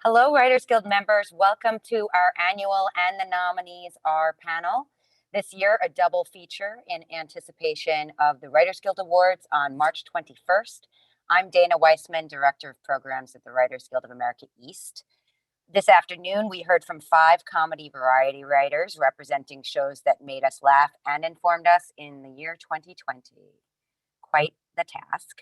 Hello, Writers Guild members. Welcome to our annual And the Nominees Are panel. This year, a double feature in anticipation of the Writers Guild Awards on March 21st. I'm Dana Weissman, Director of Programs at the Writers Guild of America East. This afternoon, we heard from 5 comedy variety writers representing shows that made us laugh and informed us in the year 2020. Quite the task.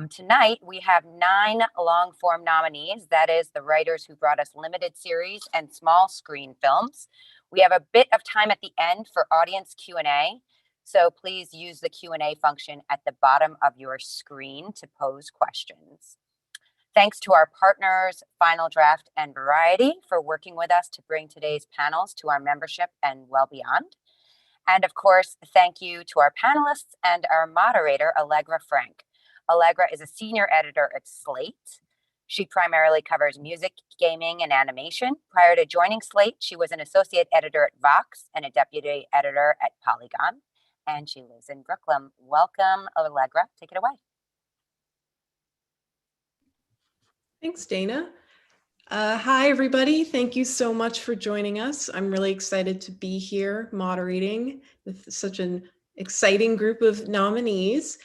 Tonight, we have 9 long-form nominees. That is the writers who brought us limited series and small screen films. We have a bit of time at the end for audience Q&A, so please use the Q&A function at the bottom of your screen to pose questions. Thanks to our partners, Final Draft and Variety, for working with us to bring today's panels to our membership and well beyond. And of course, thank you to our panelists and our moderator, Allegra Frank. Allegra is a senior editor at Slate. She primarily covers music, gaming, and animation. Prior to joining Slate, she was an associate editor at Vox and a deputy editor at Polygon, and she lives in Brooklyn. Welcome, Allegra. Take it away. Thanks, Dana. Hi, everybody. Thank you so much for joining us. I'm really excited to be here moderating with such an exciting group of nominees.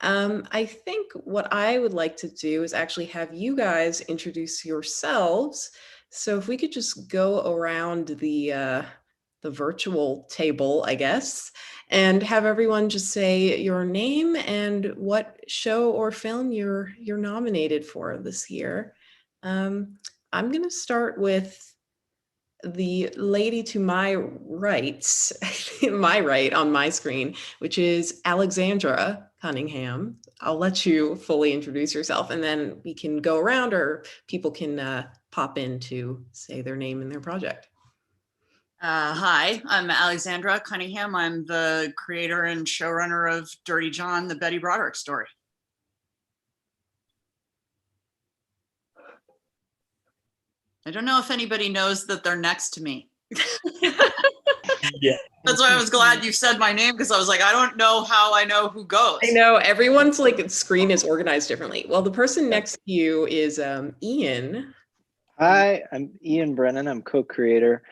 I think what I would like to do is actually have you guys introduce yourselves. So if we could just go around the virtual table, I guess, and have everyone just say your name and what show or film you're nominated for this year. I'm going to start with the lady to my right, my right on my screen, which is Alexandra Cunningham. I'll let you fully introduce yourself, and then we can go around, or people can pop in to say their name and their project. Hi, I'm Alexandra Cunningham. I'm the creator and showrunner of Dirty John, the Betty Broderick story. I don't know if anybody knows that they're next to me. Yeah. That's why I was glad you said my name, because I was like, I don't know how I know who goes. I know everyone's screen is organized differently. Well, the person next to you is Ian. Hi, I'm Ian Brennan. I'm co-creator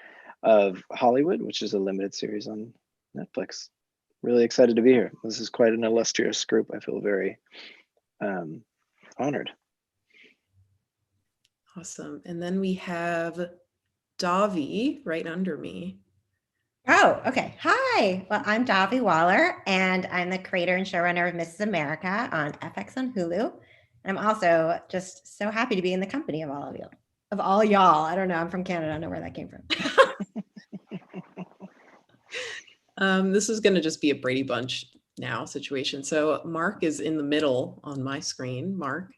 of Hollywood, which is a limited series on Netflix. Really excited to be here. This is quite an illustrious group. I feel very honored. Awesome. And then we have Davi right under me. Oh, okay. Hi. Well, I'm Davi Waller, and I'm the creator and showrunner of Mrs. America on FX on Hulu. And I'm also just so happy to be in the company of all of you, of all y'all. I don't know. I'm from Canada. I don't know where that came from. This is going to just be a Brady Bunch now situation. So Mark is in the middle on my screen. Mark.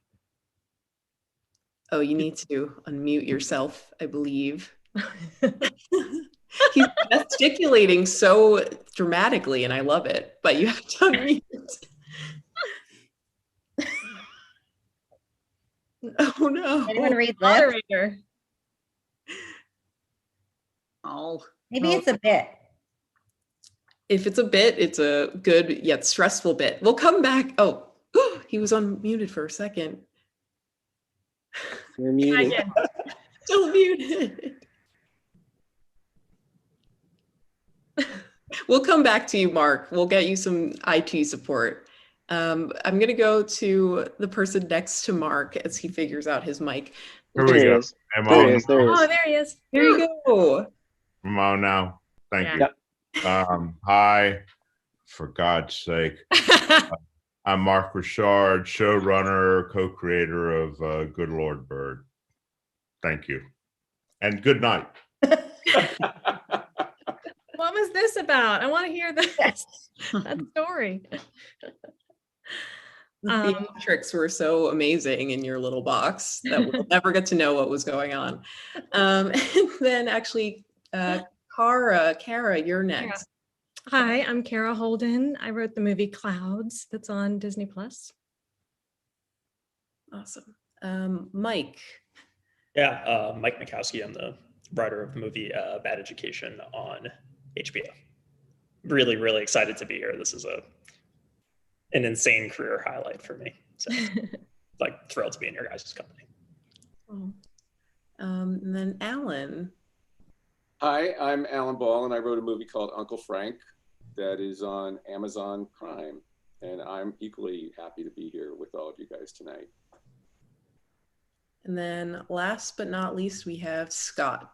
Oh, you need to unmute yourself, I believe. He's gesticulating so dramatically, and I love it, but you have to unmute. Oh no. Anyone read Moderator. Oh. Maybe it's a bit. If it's a bit, it's a good yet stressful bit. We'll come back. Oh, he was unmuted for a second. You're muted. Still muted. We'll come back to you, Mark. We'll get you some IT support. I'm going to go to the person next to Mark as he figures out his mic. Here we go. There he is. Oh, there he is. Here you go. I'm on now. Thank Yeah. you. Hi, for God's sake. I'm Mark Richard, showrunner, co-creator of Good Lord Bird. Thank you. And good night. What was this about? I want to hear that story. The theatrics were so amazing in your little box that we'll never get to know what was going on. And then actually, Kara, you're next. Hi, I'm Kara Holden. I wrote the movie Clouds that's on Disney Plus. Awesome. Mike. Yeah, Mike Mikowski. I'm the writer of the movie Bad Education on HBO. Really, really excited to be here. This is an insane career highlight for me. So, thrilled to be in your guys' company. Oh. And then Alan. Hi, I'm Alan Ball, and I wrote a movie called Uncle Frank that is on Amazon Prime. And I'm equally happy to be here with all of you guys tonight. And then last but not least, we have Scott.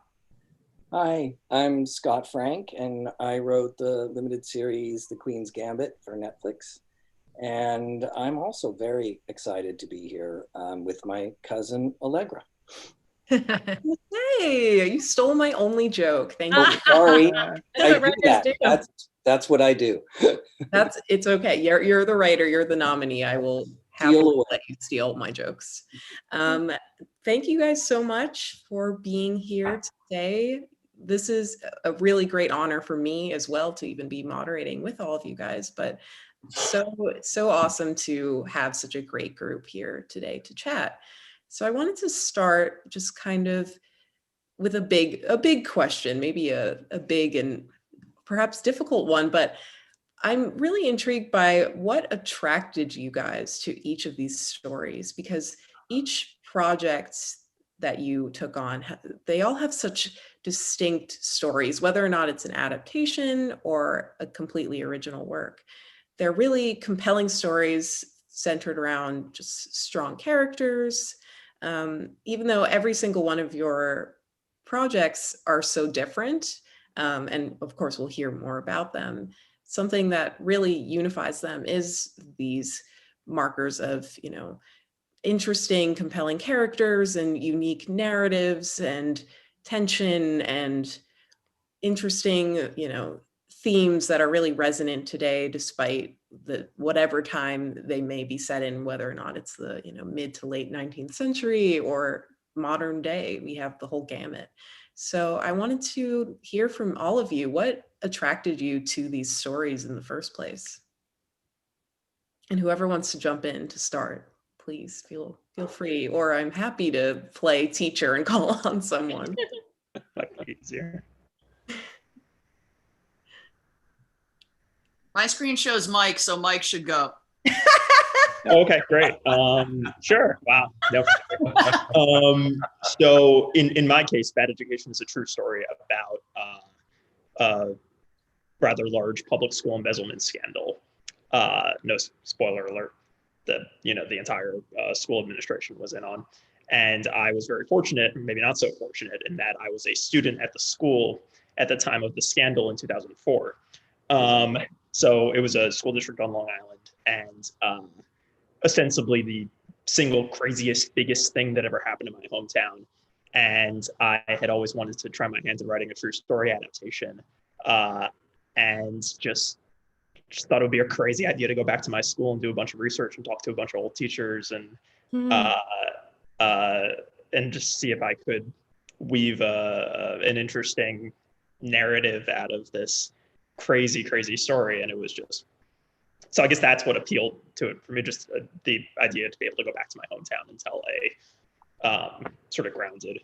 Hi, I'm Scott Frank, and I wrote the limited series The Queen's Gambit for Netflix. And I'm also very excited to be here with my cousin Allegra. Hey, you stole my only joke. Thank you. Sorry, That's I what do writers that. do. That's what I do. It's okay. You're the writer. You're the nominee. I will happily let you steal my jokes. Thank you guys so much for being here today. This is a really great honor for me as well to even be moderating with all of you guys, but so awesome to have such a great group here today to chat. So I wanted to start just kind of with a big question, maybe a big and perhaps difficult one, but I'm really intrigued by what attracted you guys to each of these stories, because each project that you took on, they all have such distinct stories, whether or not it's an adaptation or a completely original work. They're really compelling stories centered around just strong characters. Even though every single one of your projects are so different, and of course we'll hear more about them, something that really unifies them is these markers of, interesting, compelling characters and unique narratives and tension and interesting, themes that are really resonant today, despite whatever time they may be set in, whether or not it's the, mid to late 19th century or modern day. We have the whole gamut. So I wanted to hear from all of you, what attracted you to these stories in the first place? And whoever wants to jump in to start, please feel free, or I'm happy to play teacher and call on someone. Might be easier. My screen shows Mike, so Mike should go. Okay, great. Sure. Wow. No. So in my case, Bad Education is a true story about a rather large public school embezzlement scandal. No spoiler alert. The entire school administration was in on, and I was very fortunate, maybe not so fortunate, in that I was a student at the school at the time of the scandal in 2004. So it was a school district on Long Island, and ostensibly the single craziest, biggest thing that ever happened in my hometown. And I had always wanted to try my hands at writing a true story adaptation, and just thought it would be a crazy idea to go back to my school and do a bunch of research and talk to a bunch of old teachers and just see if I could weave an interesting narrative out of this crazy, crazy story. And it was just, so I guess that's what appealed to it for me, just the idea to be able to go back to my hometown and tell a sort of grounded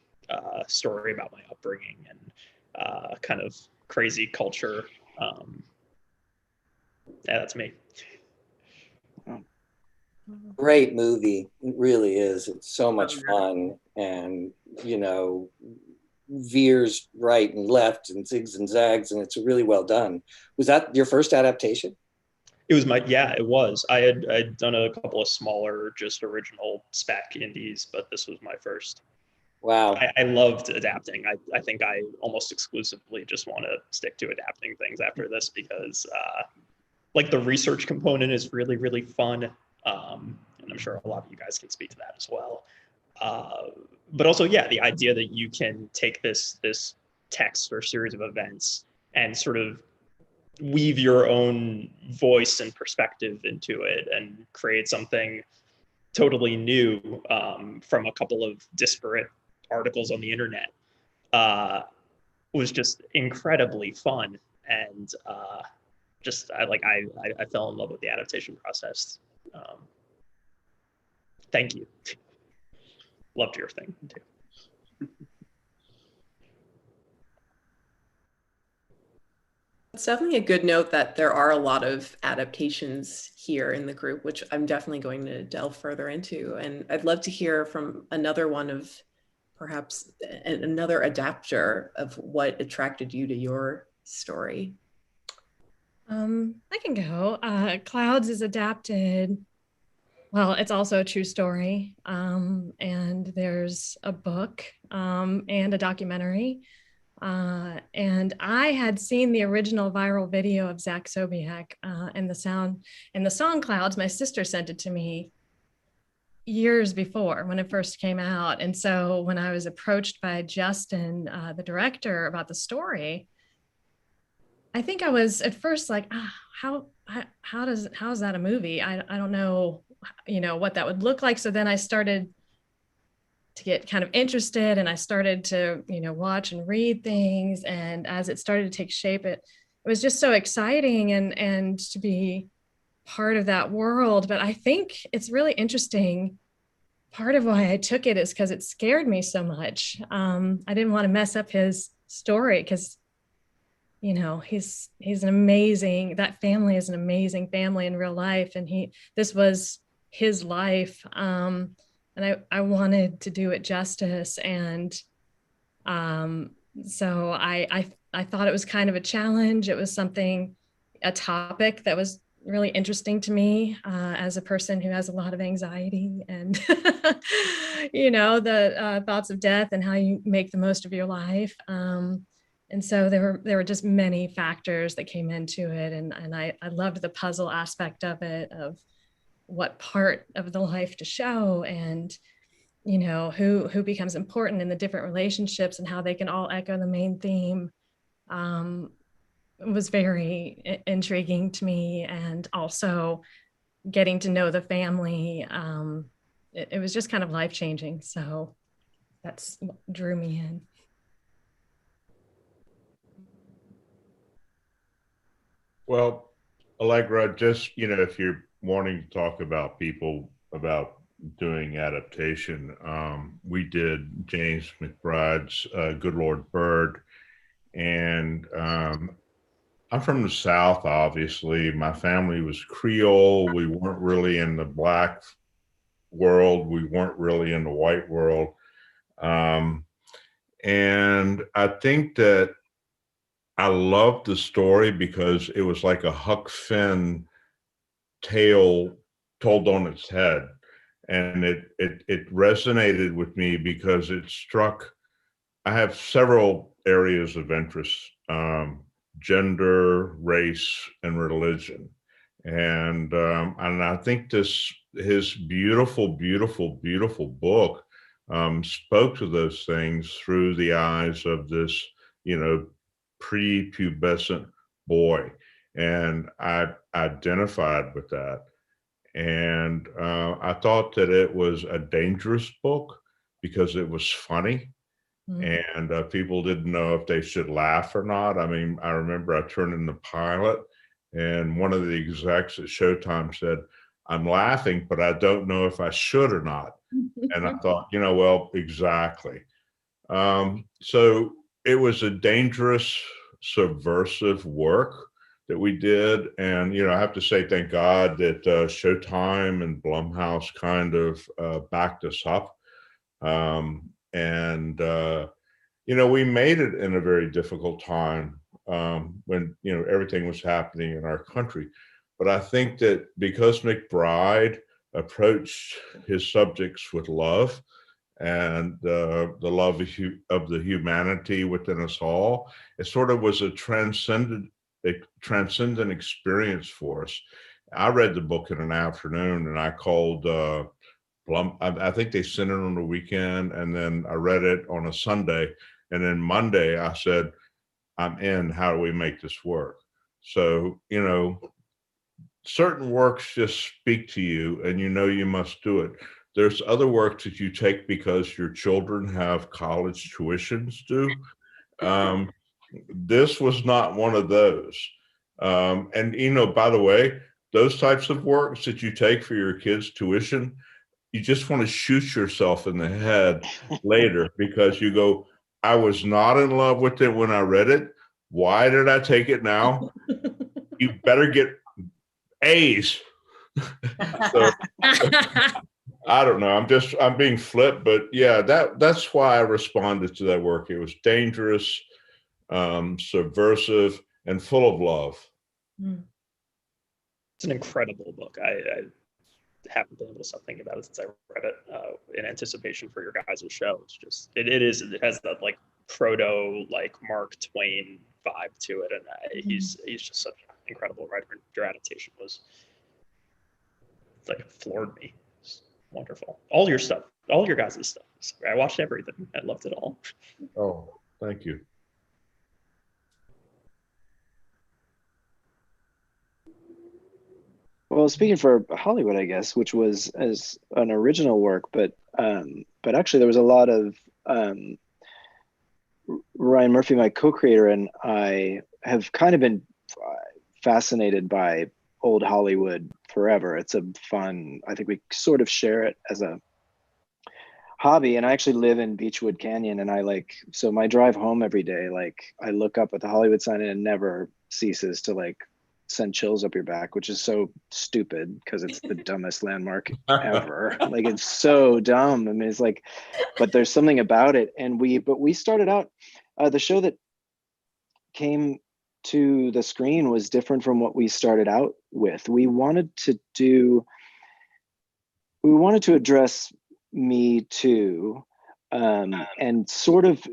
story about my upbringing and kind of crazy culture. Yeah, that's me. Great movie. It really is. It's so much fun, and veers right and left and zigs and zags, and it's really well done. Was that your first adaptation? It was it was. I'd done a couple of smaller, just original spec indies, but this was my first. Wow. I loved adapting. I think I almost exclusively just want to stick to adapting things after this, because like the research component is really, really fun. And I'm sure a lot of you guys can speak to that as well. But also, yeah, the idea that you can take this text or series of events and sort of weave your own voice and perspective into it and create something totally new from a couple of disparate articles on the internet was just incredibly fun. And I fell in love with the adaptation process. Thank you. Loved your thing too. It's definitely a good note that there are a lot of adaptations here in the group, which I'm definitely going to delve further into. And I'd love to hear from another one of perhaps another adapter of what attracted you to your story? I can go. Clouds is adapted. Well, it's also a true story. And there's a book and a documentary. And I had seen the original viral video of Zach Sobiech and the song Clouds. My sister sent it to me years before when it first came out. And so when I was approached by Justin, the director, about the story, I think I was at first like, how is that a movie? I don't know, what that would look like. So then I started to get kind of interested, and I started to, watch and read things. And as it started to take shape, it was just so exciting and to be part of that world. But I think it's really interesting. Part of why I took it is because it scared me so much. I didn't want to mess up his story because, he's an amazing, that family is an amazing family in real life. And this was his life. And I wanted to do it justice. And so I thought it was kind of a challenge. It was a topic that was really interesting to me as a person who has a lot of anxiety and, the thoughts of death and how you make the most of your life. And so there were just many factors that came into it. And I loved the puzzle aspect of it, of what part of the life to show, and, who becomes important in the different relationships and how they can all echo the main theme. It was very intriguing to me, and also getting to know the family. It was just kind of life-changing. So that's what drew me in. Well, Allegra, just, if you're wanting to talk about people about doing adaptation, we did James McBride's Good Lord Bird. And I'm from the South, obviously. My family was Creole. We weren't really in the Black world. We weren't really in the white world. And I think that I loved the story because it was like a Huck Finn tale told on its head. And it resonated with me because it struck, I have several areas of interest, gender, race, and religion. And I think his beautiful, beautiful, beautiful book spoke to those things through the eyes of this, prepubescent boy. And I identified with that. And I thought that it was a dangerous book because it was funny. And people didn't know if they should laugh or not. I mean, I remember I turned in the pilot, and one of the execs at Showtime said, "I'm laughing, but I don't know if I should or not." And I thought, well, exactly. So it was a dangerous, subversive work that we did. And, I have to say, thank God that Showtime and Blumhouse kind of backed us up. We made it in a very difficult time when, everything was happening in our country. But I think that because McBride approached his subjects with love and the love of the humanity within us all, it sort of was a transcendent experience for us. I read the book in an afternoon, and I called I think they sent it on the weekend, and then I read it on a Sunday, and then Monday I said, "I'm in. How do we make this work?" So, certain works just speak to you, and you must do it. There's other works that you take because your children have college tuitions due. This was not one of those. And, by the way, those types of works that you take for your kids' tuition, you just want to shoot yourself in the head later because you go, "I was not in love with it when I read it. Why did I take it now? You better get A's." So, I don't know. I'm being flip, but yeah, that's why I responded to that work. It was dangerous, subversive, and full of love. It's an incredible book. I haven't been able to stop thinking about it since I read it in anticipation for your guys' show. It's just it has that like proto like Mark Twain vibe to it, and he's just such an incredible writer. Your adaptation was like floored me. It's wonderful. All your stuff, all your guys' stuff. I watched everything. I loved it all. Oh, thank you. Well, speaking for Hollywood, I guess, which was as an original work, but actually there was a lot of Ryan Murphy, my co-creator, and I have kind of been fascinated by old Hollywood forever. It's a fun, I think we sort of share it as a hobby. And I actually live in Beechwood Canyon, and so my drive home every day, like I look up at the Hollywood sign and it never ceases to like send chills up your back, which is so stupid because it's the dumbest landmark ever. Like it's so dumb. I mean, it's like, but there's something about it. And we started out, the show that came to the screen was different from what we started out with. We wanted to address Me Too, and sort of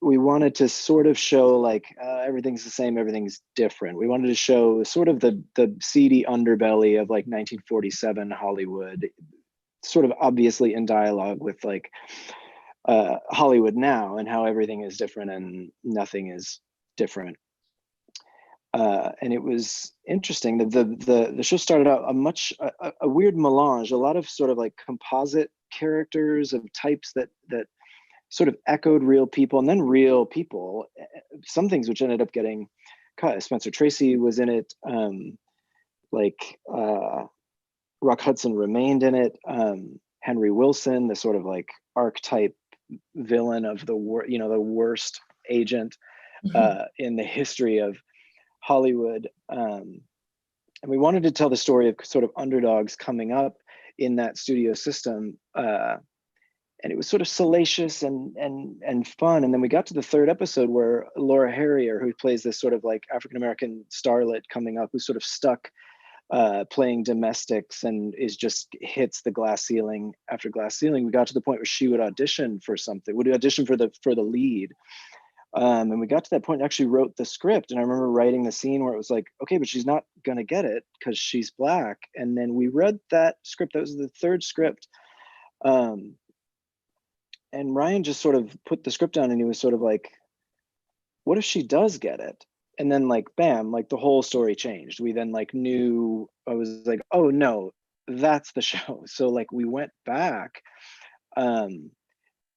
we wanted to sort of show like everything's the same, everything's different. We wanted to show sort of the seedy underbelly of like 1947 Hollywood, sort of obviously in dialogue with like Hollywood now, and how everything is different and nothing is different. And it was interesting. The show started out a weird melange, a lot of sort of like composite characters of types that sort of echoed real people, and then real people. Some things which ended up getting cut. Spencer Tracy was in it. Rock Hudson remained in it. Henry Wilson, the sort of like archetype villain of the worst agent in the history of Hollywood. And we wanted to tell the story of sort of underdogs coming up in that studio system. And it was sort of salacious and fun. And then we got to the third episode where Laura Harrier, who plays this sort of like African-American starlet coming up, who's sort of stuck playing domestics and just hits the glass ceiling after glass ceiling. We got to the point where she would audition for something, would audition for the lead. And we got to that point and actually wrote the script. And I remember writing the scene where it was like, okay, but she's not gonna get it because she's Black. And then we read that script, that was the third script. And Ryan just sort of put the script down and he was sort of like, what if she does get it? And then like, bam, like the whole story changed. We then like knew, I was like, oh no, that's the show. So like we went back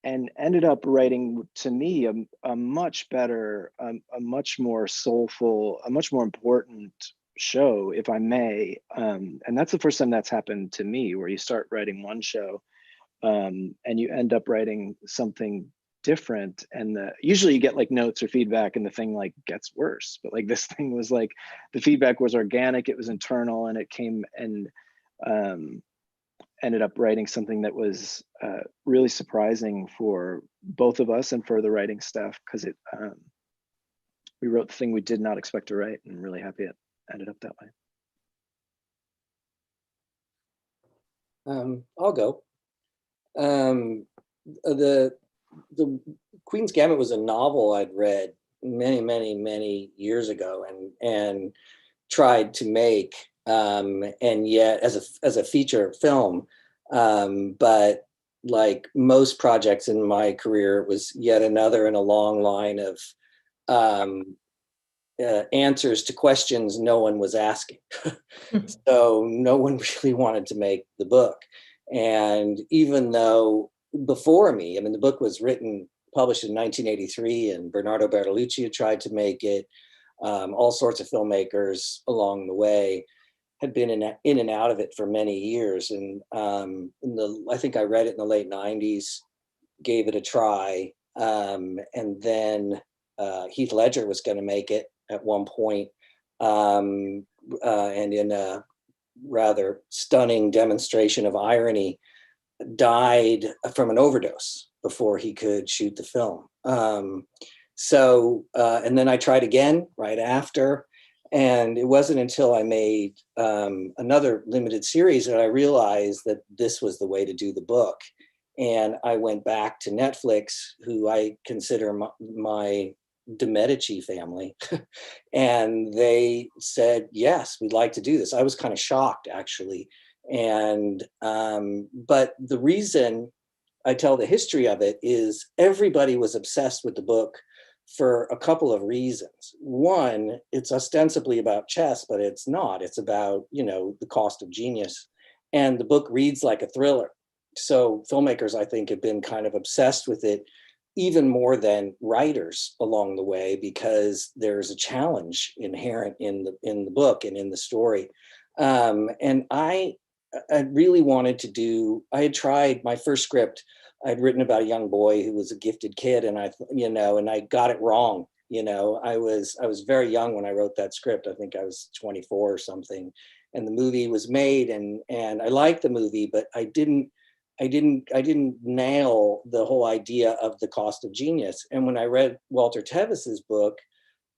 and ended up writing, to me, a much better, a much more soulful, a much more important show, if I may. And that's the first time that's happened to me, where you start writing one show and you end up writing something different, and usually you get like notes or feedback and the thing like gets worse, but like this thing was like, the feedback was organic, it was internal, and it came and ended up writing something that was really surprising for both of us and for the writing staff, because we wrote the thing we did not expect to write, and really happy it ended up that way. I'll go. The Queen's Gambit was a novel I'd read many years ago and tried to make, and yet as a feature film, but like most projects in my career, it was yet another in a long line of answers to questions no one was asking. So no one really wanted to make the book. And even though before me, I mean, the book was published in 1983, and Bernardo Bertolucci had tried to make it. All sorts of filmmakers along the way had been in and out of it for many years. And I think I read it in the late 90s, gave it a try. And then Heath Ledger was going to make it at one point. And in a rather stunning demonstration of irony, died from an overdose before he could shoot the film. And then I tried again right after. And it wasn't until I made another limited series that I realized that this was the way to do the book. And I went back to Netflix, who I consider my De Medici family. And they said, yes, we'd like to do this. I was kind of shocked, actually. And, but the reason I tell the history of it is everybody was obsessed with the book for a couple of reasons. One, it's ostensibly about chess, but it's not. It's about, the cost of genius. And the book reads like a thriller. So filmmakers, I think, have been kind of obsessed with it even more than writers along the way, because there's a challenge inherent in the book and in the story. And I really wanted to do, I had tried my first script. I'd written about a young boy who was a gifted kid, and I got it wrong. I was very young when I wrote that script. I think I was 24 or something, and the movie was made, and I liked the movie, but I didn't nail the whole idea of the cost of genius. And when I read Walter Tevis's book,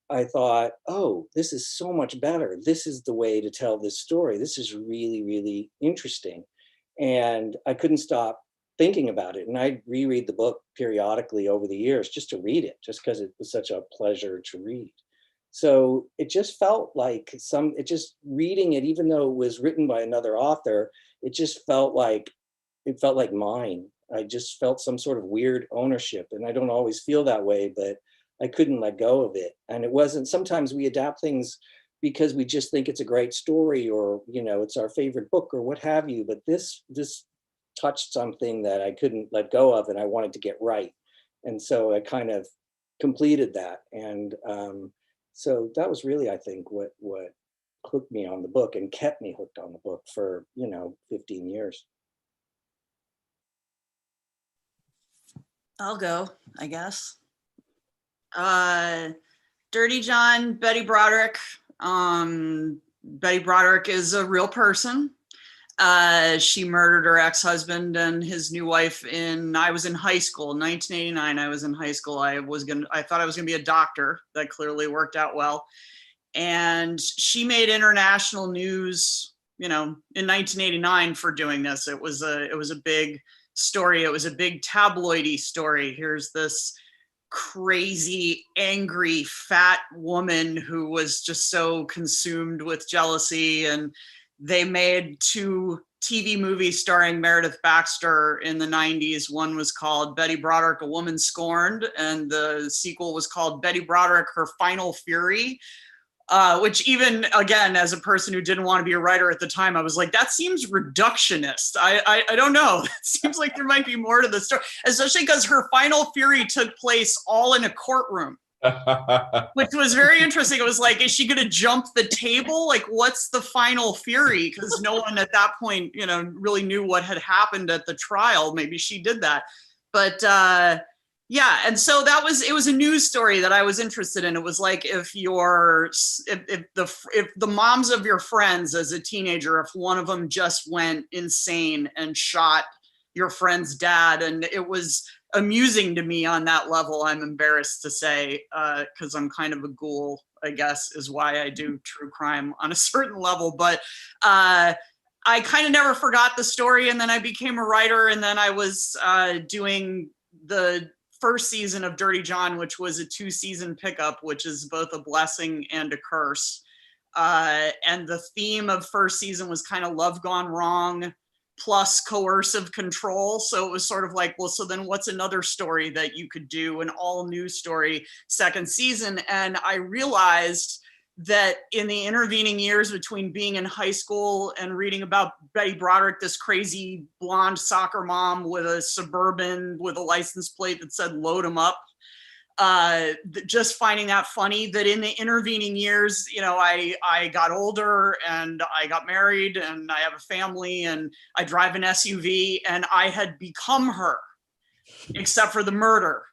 I thought, oh, this is so much better. This is the way to tell this story. This is really, really interesting. And I couldn't stop thinking about it. And I reread the book periodically over the years just to read it, just because it was such a pleasure to read. So it just felt like reading it, even though it was written by another author, it felt like mine. I just felt some sort of weird ownership. And I don't always feel that way, but I couldn't let go of it. And it wasn't, sometimes we adapt things because we just think it's a great story, or, it's our favorite book or what have you. But this touched something that I couldn't let go of, and I wanted to get right. And so I kind of completed that. And so that was really, I think, what hooked me on the book and kept me hooked on the book for, 15 years. I'll go, I guess. Dirty John, Betty Broderick. Betty Broderick is a real person. She murdered her ex-husband and his new wife I was in high school, 1989. I was in high school. I thought I was gonna be a doctor. That clearly worked out well. And she made international news, in 1989 for doing this. It was a big story. It was a big tabloidy story. Here's this crazy, angry, fat woman who was just so consumed with jealousy, and they made 2 TV movies starring Meredith Baxter in the 90s. One was called Betty Broderick, A Woman Scorned, and the sequel was called Betty Broderick, Her Final Fury, which even, again, as a person who didn't want to be a writer at the time, I was like, that seems reductionist. I don't know. It seems like there might be more to the story, especially because Her Final Fury took place all in a courtroom. Which was very interesting. It was like, is she going to jump the table? Like, what's the final fury? Because no one at that point, really knew what had happened at the trial. Maybe she did that. But yeah, and so it was a news story that I was interested in. It was like, if the moms of your friends as a teenager, if one of them just went insane and shot your friend's dad, and it was amusing to me on that level, I'm embarrassed to say, because I'm kind of a ghoul, I guess, is why I do true crime on a certain level. But I kind of never forgot the story, and then I became a writer, and then I was doing the first season of Dirty John, which was a 2-season pickup, which is both a blessing and a curse. And the theme of first season was kind of love gone wrong plus coercive control. So it was sort of like, well, so then what's another story that you could do, an all new story second season? And I realized that in the intervening years between being in high school and reading about Betty Broderick, this crazy blonde soccer mom with a Suburban with a license plate that said load 'em up, just finding that funny, that in the intervening years, I got older and I got married and I have a family and I drive an SUV, and I had become her, except for the murder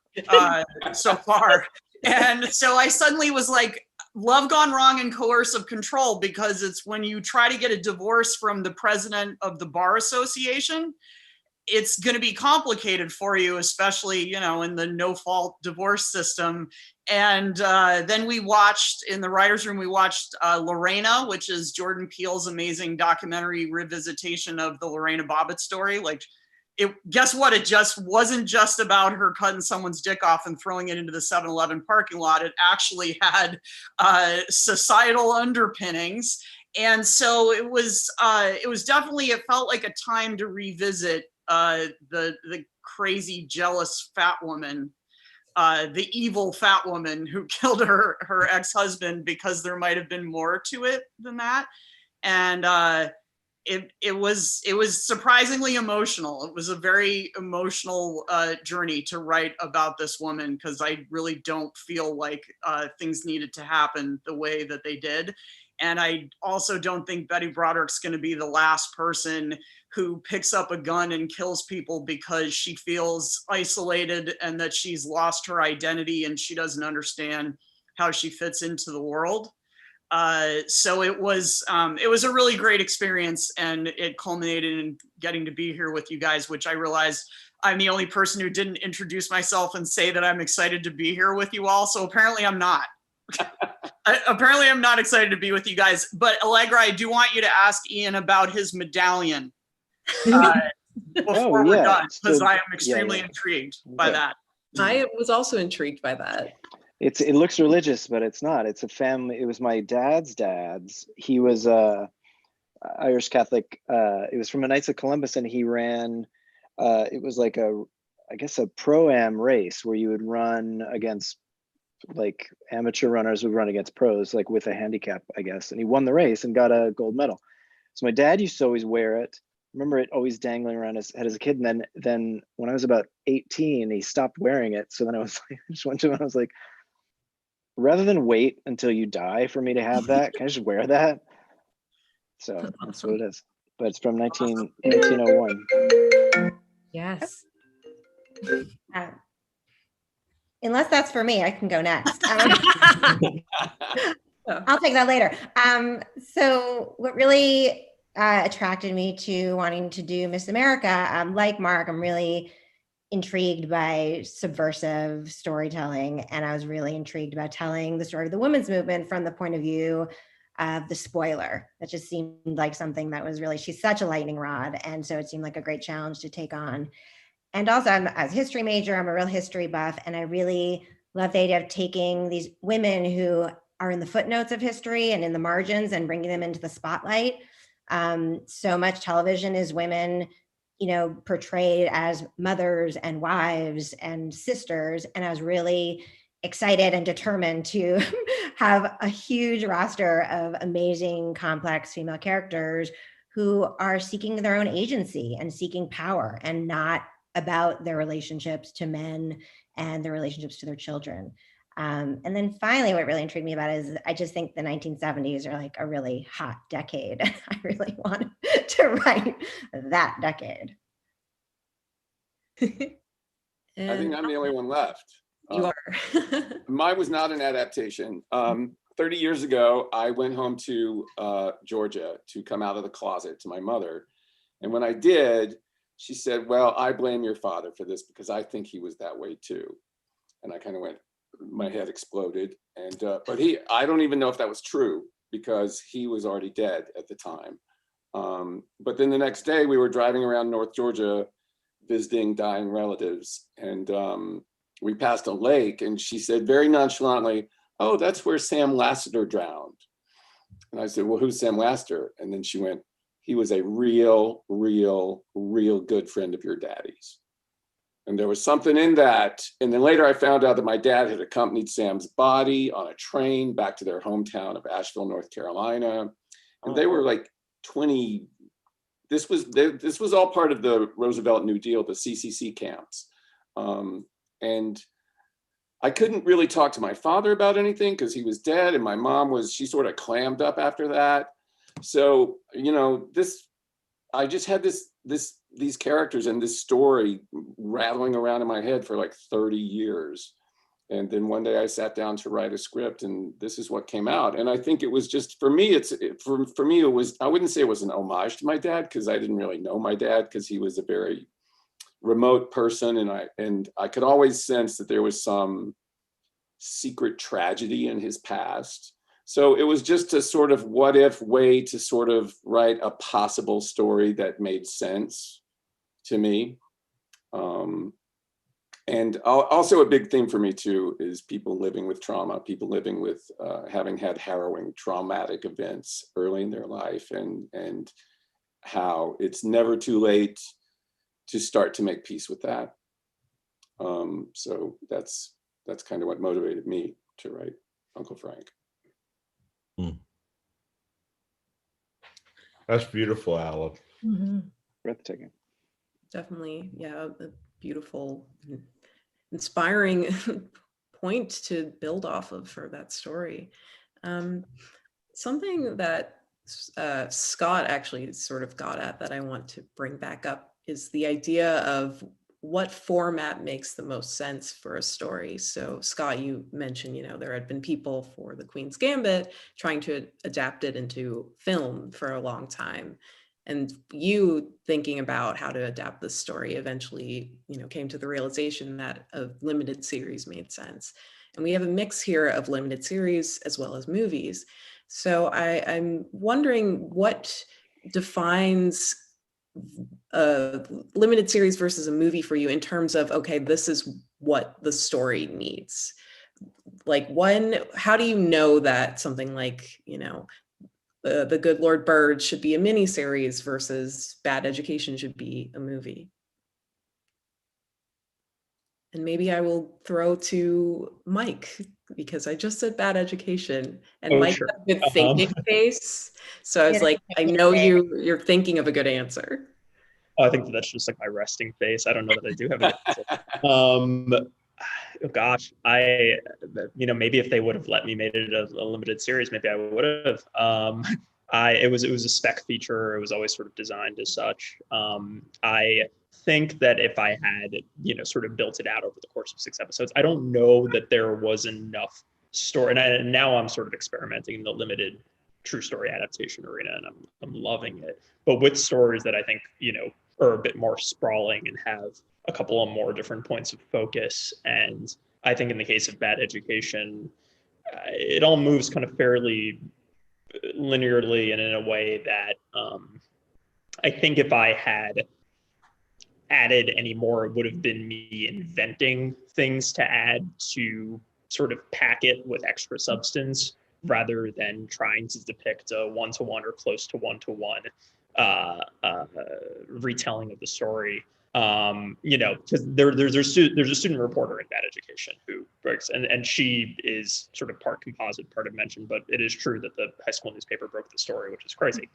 so far. And so I suddenly was like, love gone wrong and coercive control, because it's when you try to get a divorce from the president of the bar association, it's going to be complicated for you, especially, you know, in the no fault divorce system. And then we watched, in the writer's room, we watched Lorena, which is Jordan Peele's amazing documentary revisitation of the Lorena Bobbitt story. Like, guess what? It just wasn't just about her cutting someone's dick off and throwing it into the 7-Eleven parking lot. It actually had societal underpinnings. And so it was definitely, it felt like a time to revisit the crazy, jealous fat woman, the evil fat woman who killed her ex-husband, because there might have been more to it than that. And it was surprisingly emotional. It was a very emotional journey to write about this woman, because I really don't feel like things needed to happen the way that they did. And I also don't think Betty Broderick's going to be the last person who picks up a gun and kills people because she feels isolated and that she's lost her identity and she doesn't understand how she fits into the world. So it was a really great experience, and it culminated in getting to be here with you guys, which I realized I'm the only person who didn't introduce myself and say that I'm excited to be here with you all. So apparently I'm not. Apparently I'm not excited to be with you guys. But Allegra, I do want you to ask Ian about his medallion before we're done, because I am extremely intrigued by that. I was also intrigued by that. It looks religious, but it's not. It's a family. It was my dad's dad's. He was Irish Catholic. It was from the Knights of Columbus, and he ran. It was like I guess a pro-am race where you would run against, like, amateur runners would run against pros, like with a handicap, I guess. And he won the race and got a gold medal. So my dad used to always wear it. Remember it always dangling around his head as a kid. And then when I was about 18, he stopped wearing it. So then I was like, I just went to him and I was like, rather than wait until you die for me to have that, can I just wear that? So that's what it is. But it's from 1901. Yes. Unless that's for me, I can go next. I'll take that later. So what really attracted me to wanting to do Miss America, like Mark, I'm really intrigued by subversive storytelling. And I was really intrigued about telling the story of the women's movement from the point of view of the spoiler. That just seemed like something that was really, she's such a lightning rod. And so it seemed like a great challenge to take on. And also, as a history major, I'm a real history buff, and I really love the idea of taking these women who are in the footnotes of history and in the margins and bringing them into the spotlight. So much television is women, you know, portrayed as mothers and wives and sisters, and I was really excited and determined to have a huge roster of amazing, complex female characters who are seeking their own agency and seeking power, and not about their relationships to men and their relationships to their children. And then finally, what really intrigued me about it is I just think the 1970s are like a really hot decade. I really want to write that decade. I think I'm the only one left. You are. Mine was not an adaptation. 30 years ago, I went home to Georgia to come out of the closet to my mother. And when I did, she said, well, I blame your father for this because I think he was that way too. And I kind of went, my head exploded. And but I don't even know if that was true because he was already dead at the time. But then the next day we were driving around North Georgia visiting dying relatives. And we passed a lake, and she said very nonchalantly, oh, that's where Sam Lassiter drowned. And I said, well, who's Sam Lassiter? And then she went, he was a real good friend of your daddy's. And there was something in that. And then later I found out that my dad had accompanied Sam's body on a train back to their hometown of Asheville, North Carolina. And they were like 20, this was all part of the Roosevelt New Deal, the CCC camps. And I couldn't really talk to my father about anything because he was dead, and my mom she sort of clammed up after that. So, you know, I just had these characters and this story rattling around in my head for like 30 years. And then one day I sat down to write a script, and this is what came out. And I think it was just, for me, it was, I wouldn't say it was an homage to my dad, because I didn't really know my dad, because he was a very remote person, and I could always sense that there was some secret tragedy in his past. So it was just a sort of what if way to sort of write a possible story that made sense to me. And also a big theme for me too is people living with trauma, people living with having had harrowing, traumatic events early in their life, and how it's never too late to start to make peace with that. So that's kind of what motivated me to write Uncle Frank. That's beautiful, Alan. Breathtaking. Definitely, yeah, a beautiful, inspiring point to build off of for that story. Something that Scott actually sort of got at that I want to bring back up is the idea of what format makes the most sense for a story. So Scott, you mentioned, there had been people for The Queen's Gambit trying to adapt it into film for a long time. And you thinking about how to adapt this story eventually, came to the realization that a limited series made sense. And we have a mix here of limited series as well as movies. So I'm wondering what defines a limited series versus a movie for you in terms of, okay, this is what the story needs. Like how do you know that something like, The Good Lord Bird should be a miniseries versus Bad Education should be a movie? And maybe I will throw to Mike, because I just said Bad Education and Mike Sure. has a good thinking face. So I was like, I know you're thinking of a good answer. I think that's just like my resting face. I don't know that I do have an answer. Gosh, maybe if they would have let me made it a limited series, maybe I would have. It was a spec feature. It was always sort of designed as such. I think that if I had, sort of built it out over the course of 6 episodes, I don't know that there was enough story. And now I'm sort of experimenting in the limited true story adaptation arena, and I'm loving it. But with stories that I think, are a bit more sprawling and have a couple of more different points of focus. And I think in the case of Bad Education, it all moves kind of fairly linearly and in a way that I think if I had added any more, it would have been me inventing things to add to sort of pack it with extra substance rather than trying to depict a one-to-one or close to one-to-one retelling of the story. Because there's a student reporter in Bad Education who breaks, and she is sort of part composite, part invention, but it is true that the high school newspaper broke the story, which is crazy.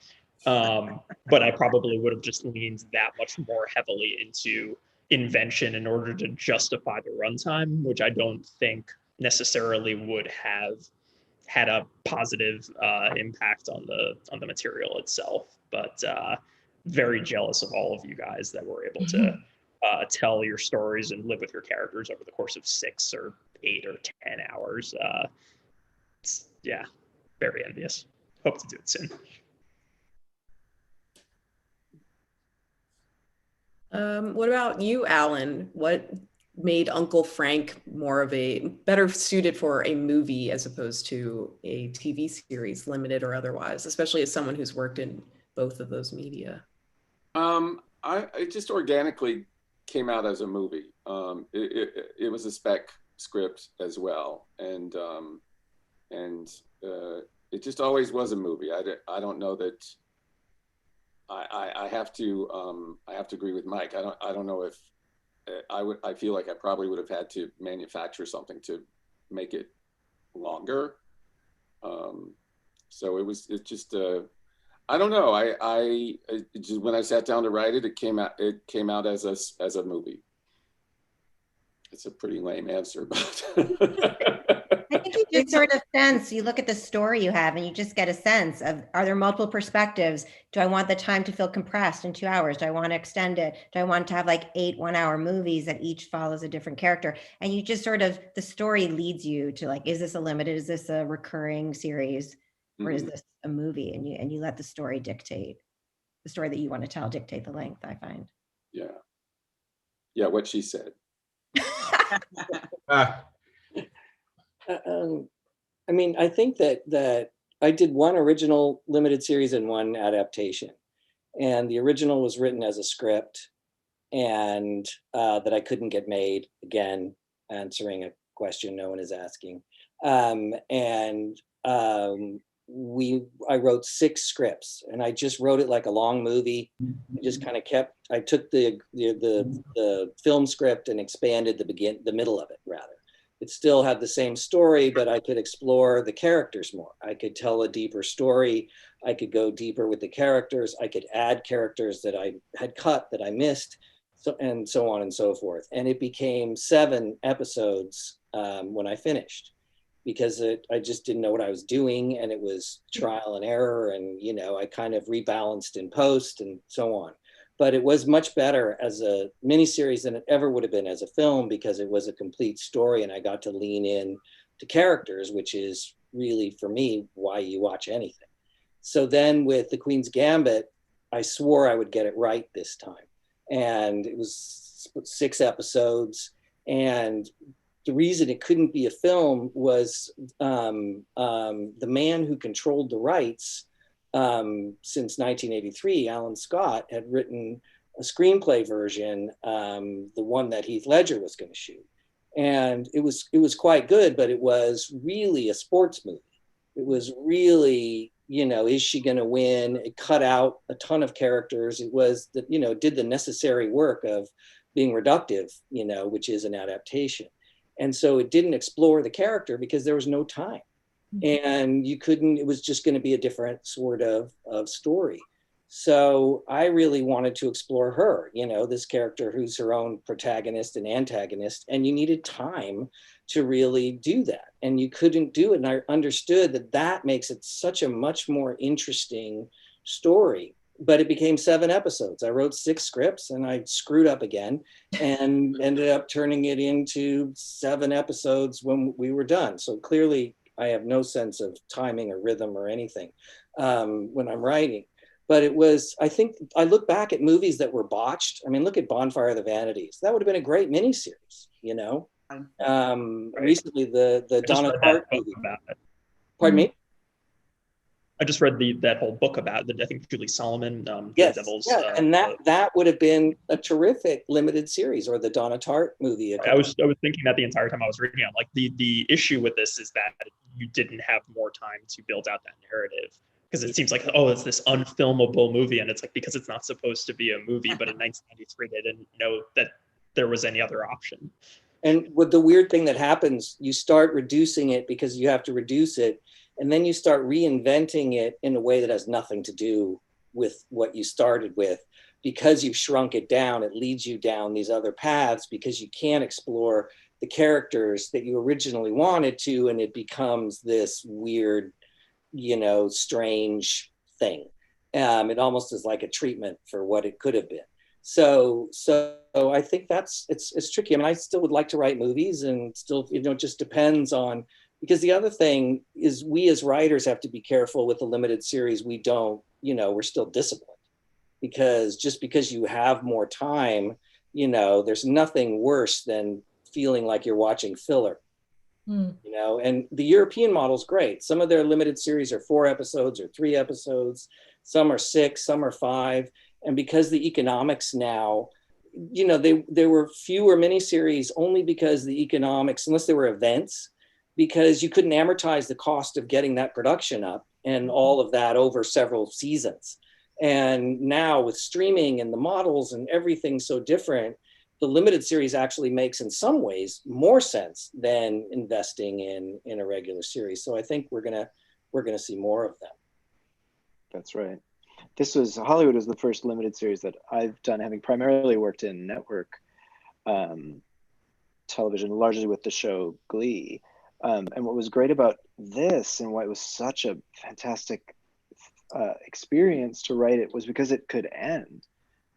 But I probably would have just leaned that much more heavily into invention in order to justify the runtime, which I don't think necessarily would have had a positive impact on the material itself. But very jealous of all of you guys that were able to tell your stories and live with your characters over the course of 6 or 8 or 10 hours. Very envious. Hope to do it soon. What about you, Alan? What made Uncle Frank better suited for a movie as opposed to a TV series, limited or otherwise, especially as someone who's worked in both of those media? It just organically came out as a movie. It was a spec script as well, and it just always was a movie. I don't know that. I have to agree with Mike. I don't know if I feel like I probably would have had to manufacture something to make it longer. So it's just I don't know. Just, when I sat down to write it, it came out as a movie. It's a pretty lame answer, but I think you just sort of sense, you look at the story you have and you just get a sense of, are there multiple perspectives? Do I want the time to feel compressed in 2 hours? Do I want to extend it? Do I want to have like 8 one-hour movies that each follows a different character? And you just sort of, the story leads you to like, is this a limited, is this a recurring series? Or is this a movie? And you let the story dictate, the story that you want to tell dictate the length, I find. Yeah. Yeah, what she said. Ah, I mean, I think that I did one original limited series and one adaptation, and the original was written as a script, and that I couldn't get made. Again, answering a question no one is asking. And I wrote 6 scripts, and I just wrote it like a long movie. I just kind of I took the film script and expanded the middle of it rather. It still had the same story, but I could explore the characters more. I could tell a deeper story. I could go deeper with the characters. I could add characters that I had cut that I missed, and so on and so forth. And it became 7 episodes when I finished, because I just didn't know what I was doing, and it was trial and error, and I kind of rebalanced in post and so on. But it was much better as a miniseries than it ever would have been as a film, because it was a complete story and I got to lean in to characters, which is really, for me, why you watch anything. So then with The Queen's Gambit, I swore I would get it right this time. And it was 6 episodes. And the reason it couldn't be a film was the man who controlled the rights since 1983, Alan Scott, had written a screenplay version, the one that Heath Ledger was going to shoot. And it was quite good, but it was really a sports movie. It was really, is she going to win? It cut out a ton of characters. It was, did the necessary work of being reductive, which is an adaptation. And so it didn't explore the character because there was no time. And you couldn't, it was just going to be a different sort of story. So I really wanted to explore her, this character who's her own protagonist and antagonist, and you needed time to really do that. And you couldn't do it. And I understood that makes it such a much more interesting story. But it became 7 episodes. I wrote 6 scripts and I screwed up again and ended up turning it into 7 episodes when we were done. So clearly, I have no sense of timing or rhythm or anything when I'm writing. But it was, I think, I look back at movies that were botched. I mean, look at Bonfire of the Vanities. That would have been a great miniseries, Recently, the Donna Tartt movie. Pardon me? I just read that whole book about I think Julie Solomon, yes, Devil's. Yeah, and that would have been a terrific limited series, or the Donna Tartt movie. I was thinking that the entire time I was reading it. Like the issue with this is that you didn't have more time to build out that narrative, because it seems like, oh, it's this unfilmable movie, and it's like, because it's not supposed to be a movie, but in 1993 they didn't know that there was any other option. And with the weird thing that happens, you start reducing it because you have to reduce it, and then you start reinventing it in a way that has nothing to do with what you started with. Because you've shrunk it down, it leads you down these other paths because you can't explore the characters that you originally wanted to, and it becomes this weird, strange thing. It almost is like a treatment for what it could have been. So I think it's tricky. I mean, I still would like to write movies, and still, it just depends on, because the other thing is we as writers have to be careful with the limited series. We don't, we're still disciplined, because just because you have more time, there's nothing worse than feeling like you're watching filler. And the European model is great. Some of their limited series are 4 episodes or 3 episodes. Some are 6, some are 5. And because the economics now, there were fewer miniseries only because the economics, unless there were events, because you couldn't amortize the cost of getting that production up and all of that over several seasons. And now with streaming and the models and everything so different, the limited series actually makes, in some ways, more sense than investing in a regular series. So I think we're gonna see more of them. That's right. Hollywood was the first limited series that I've done, having primarily worked in network television, largely with the show Glee. And what was great about this, and why it was such a fantastic experience to write it, was because it could end.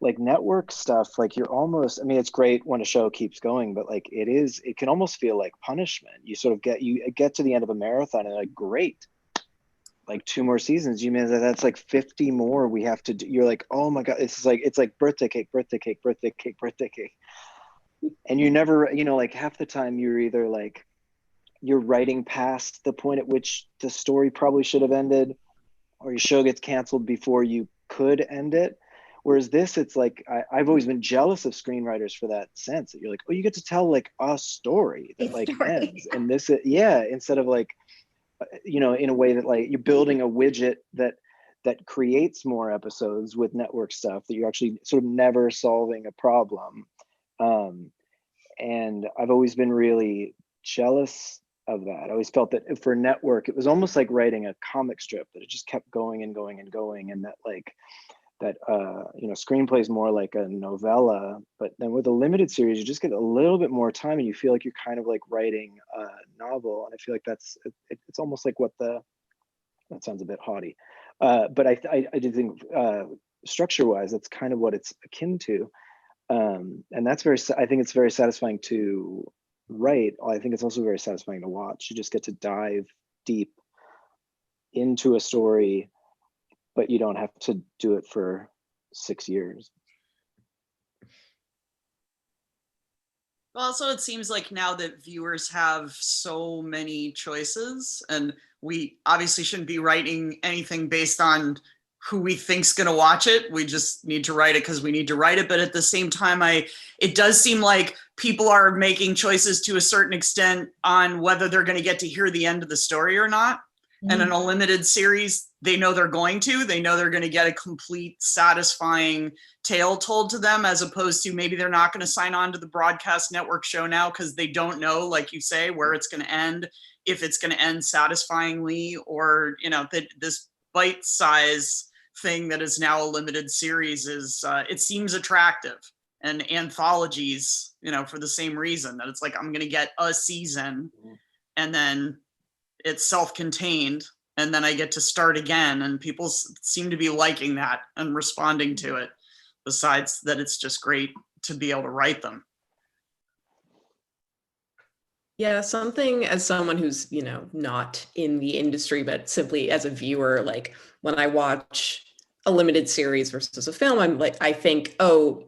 Like network stuff, like you're almost, I mean, it's great when a show keeps going, but like it can almost feel like punishment. You sort of get to the end of a marathon and like, great, like 2 more seasons. You mean that's like 50 more we have to do. You're like, oh my God, it's like birthday cake, birthday cake, birthday cake, birthday cake. and you never, you know, like half the time you're either like, you're writing past the point at which the story probably should have ended, or your show gets canceled before you could end it. Whereas this, it's like, I've always been jealous of screenwriters for that sense that you're like, oh, you get to tell like a story that like ends. And this, yeah, instead of like, you know, in a way that like you're building a widget that creates more episodes with network stuff, that you're actually sort of never solving a problem. And I've always been really jealous of that. I always felt that for network, it was almost like writing a comic strip, that it just kept going and going and going, and that like that you know, screenplay is more like a novella. But then with a limited series, you just get a little bit more time, and you feel like you're kind of like writing a novel. And I feel like that's it's almost like what the, that sounds a bit haughty, but I do think structure wise, that's kind of what it's akin to. And that's very, I think it's very satisfying to write. I think it's also very satisfying to watch. You just get to dive deep into a story, but you don't have to do it for 6 years. Well, also, it seems like now that viewers have so many choices, and we obviously shouldn't be writing anything based on who we think's going to watch it. We just need to write it because we need to write it. But at the same time, it does seem like people are making choices to a certain extent on whether they're going to get to hear the end of the story or not. And in a limited series, they know they're going to. They know they're going to get a complete, satisfying tale told to them, as opposed to maybe they're not going to sign on to the broadcast network show now because they don't know, like you say, where it's going to end, if it's going to end satisfyingly, or, you know, that this bite size thing that is now a limited series is, it seems attractive. And anthologies, you know, for the same reason, that it's like, I'm going to get a season, and then it's self-contained, and then I get to start again, and people seem to be liking that and responding to it, besides that it's just great to be able to write them. Yeah, something, as someone who's, you know, not in the industry, but simply as a viewer, like when I watch a limited series versus a film, I'm like, I think, oh,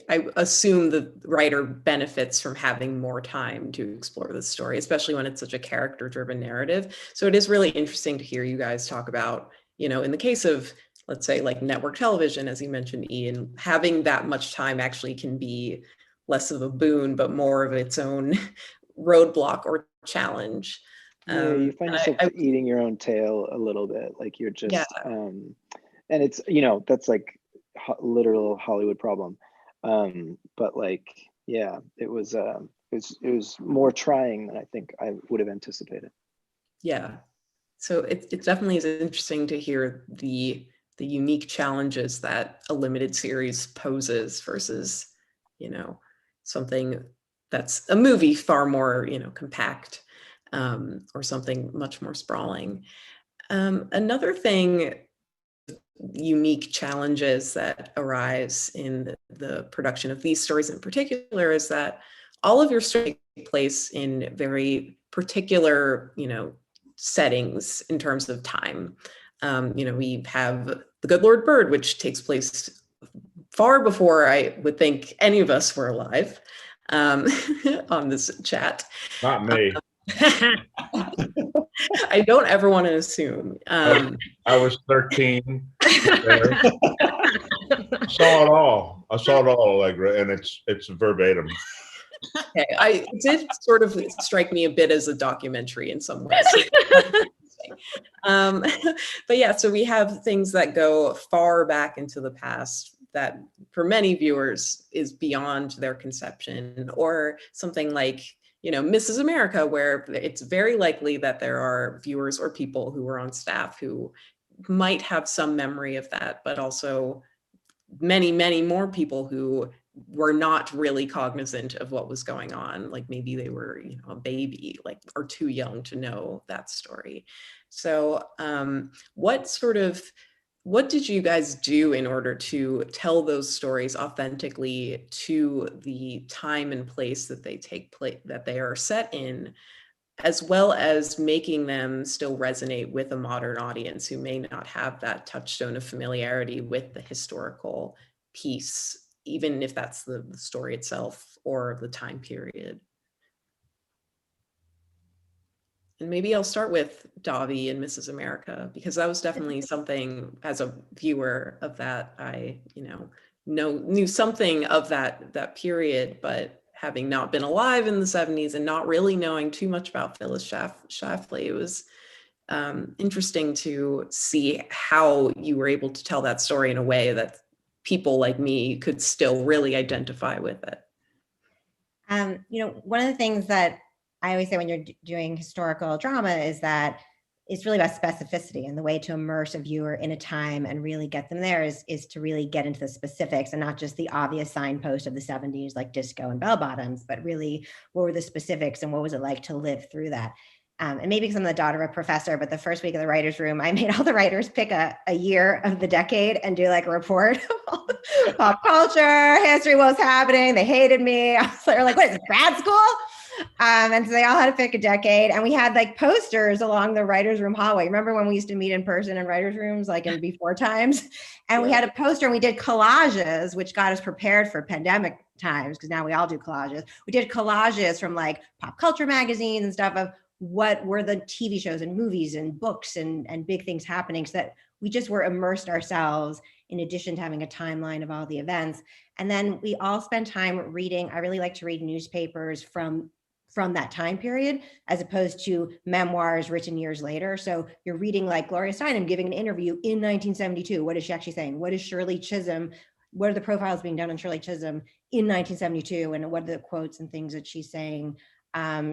I assume the writer benefits from having more time to explore the story, especially when it's such a character-driven narrative. So it is really interesting to hear you guys talk about, you know, in the case of, let's say, like network television, as you mentioned, Ian, having that much time actually can be less of a boon, but more of its own roadblock or challenge. Yeah, you find yourself eating your own tail a little bit, like you're just, yeah. And it's, you know, that's like literal Hollywood problem. But like, yeah, it was more trying than I think I would have anticipated. Yeah, so it definitely is interesting to hear the unique challenges that a limited series poses versus, you know, something that's a movie far more, you know, compact, or something much more sprawling. Another thing, unique challenges that arise in the production of these stories in particular, is that all of your stories take place in very particular, you know, settings in terms of time. You know, we have The Good Lord Bird, which takes place far before I would think any of us were alive, on this chat. Not me. I don't ever want to assume. I was 13. I saw it all. Allegra, and it's verbatim. Okay, it did sort of strike me a bit as a documentary in some ways. But yeah, so we have things that go far back into the past that for many viewers is beyond their conception, or something like, you know, Mrs. America, where it's very likely that there are viewers or people who were on staff who might have some memory of that, but also many, many more people who were not really cognizant of what was going on. Like maybe they were, you know, a baby, like, or too young to know that story. So what did you guys do in order to tell those stories authentically to the time and place that they that they are set in, as well as making them still resonate with a modern audience who may not have that touchstone of familiarity with the historical piece even if that's the story itself or the time period. And maybe I'll start with Davi and Mrs. America, because that was definitely something, as a viewer of that, I, knew something of that period, but having not been alive in the 70s and not really knowing too much about Phyllis Schlafly, it was interesting to see how you were able to tell that story in a way that people like me could still really identify with it. One of the things that I always say when you're doing historical drama is that it's really about specificity, and the way to immerse a viewer in a time and really get them there is to really get into the specifics and not just the obvious signpost of the 70s, like disco and bell bottoms, but really what were the specifics and what was it like to live through that. And maybe because I'm the daughter of a professor, but the first week of the writer's room, I made all the writers pick a year of the decade and do like a report of pop culture, history, what was happening. They hated me. I was like, what is it, grad school? And so they all had to pick a decade. And we had like posters along the writer's room hallway. Remember when we used to meet in person in writer's rooms, like in before times? And we had a poster and we did collages, which got us prepared for pandemic times, because now we all do collages. We did collages from like pop culture magazines and stuff of what were the TV shows and movies and books and big things happening, so that we just were immersed ourselves in addition to having a timeline of all the events. And then we all spend time reading. I really like to read newspapers from that time period, as opposed to memoirs written years later. So you're reading like Gloria Steinem giving an interview in 1972. What is she actually saying? What is Shirley Chisholm? What are the profiles being done on Shirley Chisholm in 1972? And what are the quotes and things that she's saying?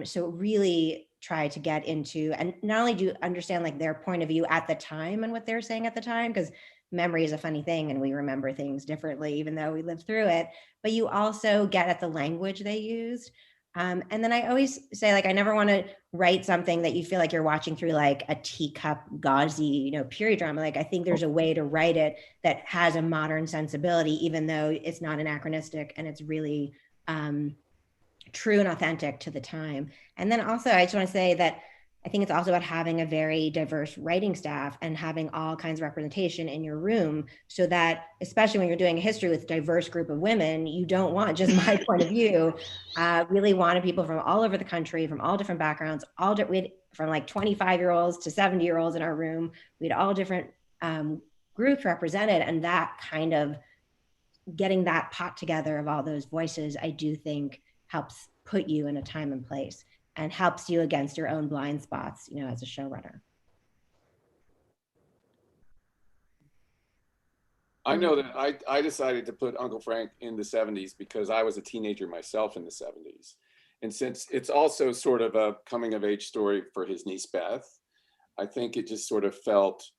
So really try to get into, and not only do you understand like their point of view at the time and what they're saying at the time, because memory is a funny thing and we remember things differently even though we lived through it, but you also get at the language they used. And then I always say, like, I never want to write something that you feel like you're watching through like a teacup gauzy, period drama. Like, I think there's a way to write it that has a modern sensibility, even though it's not anachronistic and it's really true and authentic to the time. And then also, I just want to say that I think it's also about having a very diverse writing staff and having all kinds of representation in your room, so that, especially when you're doing a history with a diverse group of women, you don't want just my point of view. Really wanted people from all over the country, from all different backgrounds, from like 25-year-olds to 70-year-olds in our room. We had all different groups represented, and that kind of getting that pot together of all those voices, I do think helps put you in a time and place and helps you against your own blind spots, as a showrunner. I know that I decided to put Uncle Frank in the 70s because I was a teenager myself in the 70s. And since it's also sort of a coming of age story for his niece Beth, I think it just sort of felt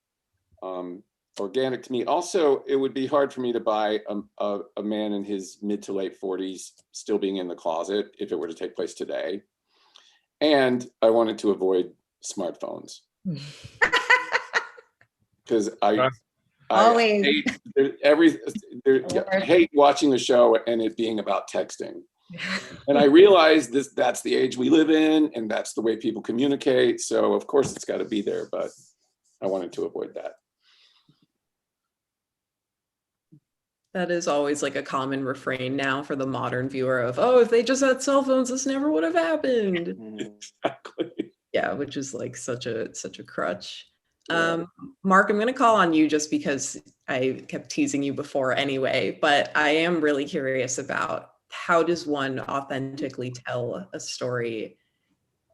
organic to me. Also, it would be hard for me to buy a man in his mid to late 40s still being in the closet if it were to take place today. And I wanted to avoid smartphones. Because I hate watching the show and it being about texting. And I realize that's the age we live in and that's the way people communicate. So of course it's got to be there, but I wanted to avoid that. That is always like a common refrain now for the modern viewer of, oh, if they just had cell phones, this never would have happened. Exactly. Yeah, which is like such a crutch. Yeah. Mark, I'm going to call on you just because I kept teasing you before anyway, but I am really curious about how does one authentically tell a story,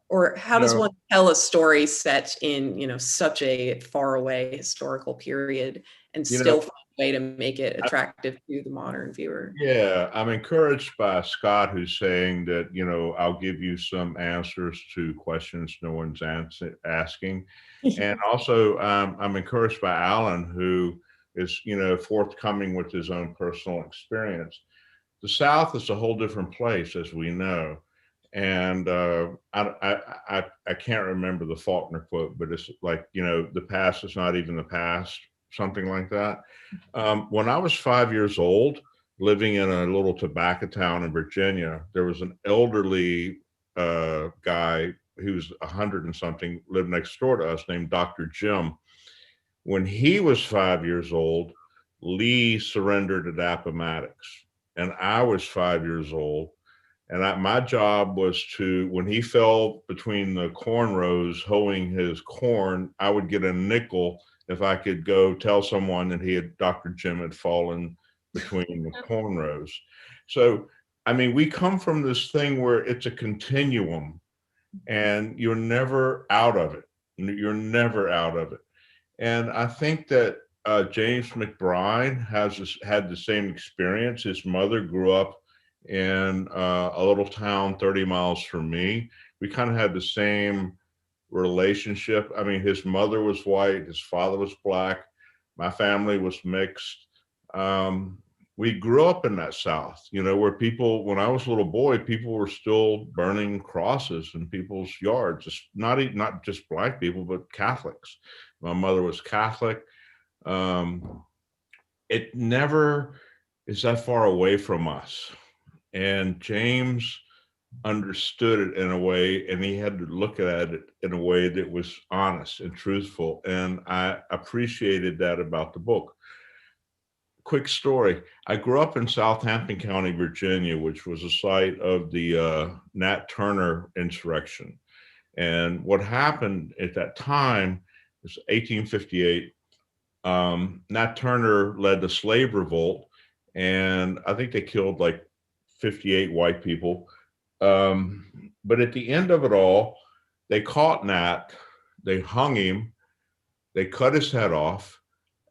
or how does one tell a story set in, such a faraway historical period and still find a way to make it attractive to the modern viewer? Yeah, I'm encouraged by Scott, who's saying that, I'll give you some answers to questions no one's asking. And also, I'm encouraged by Alan, who is, forthcoming with his own personal experience. The South is a whole different place, as we know. And I can't remember the Faulkner quote, but it's like, the past is not even the past, something like that. When I was 5 years old, living in a little tobacco town in Virginia, there was an elderly guy who was 100 and something, lived next door to us, named Dr. Jim. When he was 5 years old, Lee surrendered at Appomattox. and I was 5 years old. And my job was to, when he fell between the corn rows hoeing his corn, I would get a nickel if I could go tell someone that Dr. Jim had fallen between the corn rows. So, I mean, we come from this thing where it's a continuum and you're never out of it. You're never out of it. And I think that James McBride had the same experience. His mother grew up in a little town 30 miles from me. We kind of had the same relationship. I mean, his mother was white, his father was black, my family was mixed. We grew up in that South, you know, where people, when I was a little boy, people were still burning crosses in people's yards. It's not just black people, but Catholics. My mother was Catholic. It never is that far away from us. And James understood it in a way, and he had to look at it in a way that was honest and truthful. And I appreciated that about the book. Quick story. I grew up in Southampton County, Virginia, which was the site of the Nat Turner insurrection. And what happened at that time was 1858. Nat Turner led the slave revolt, and I think they killed like 58 white people. But at the end of it all, they caught Nat, they hung him, they cut his head off,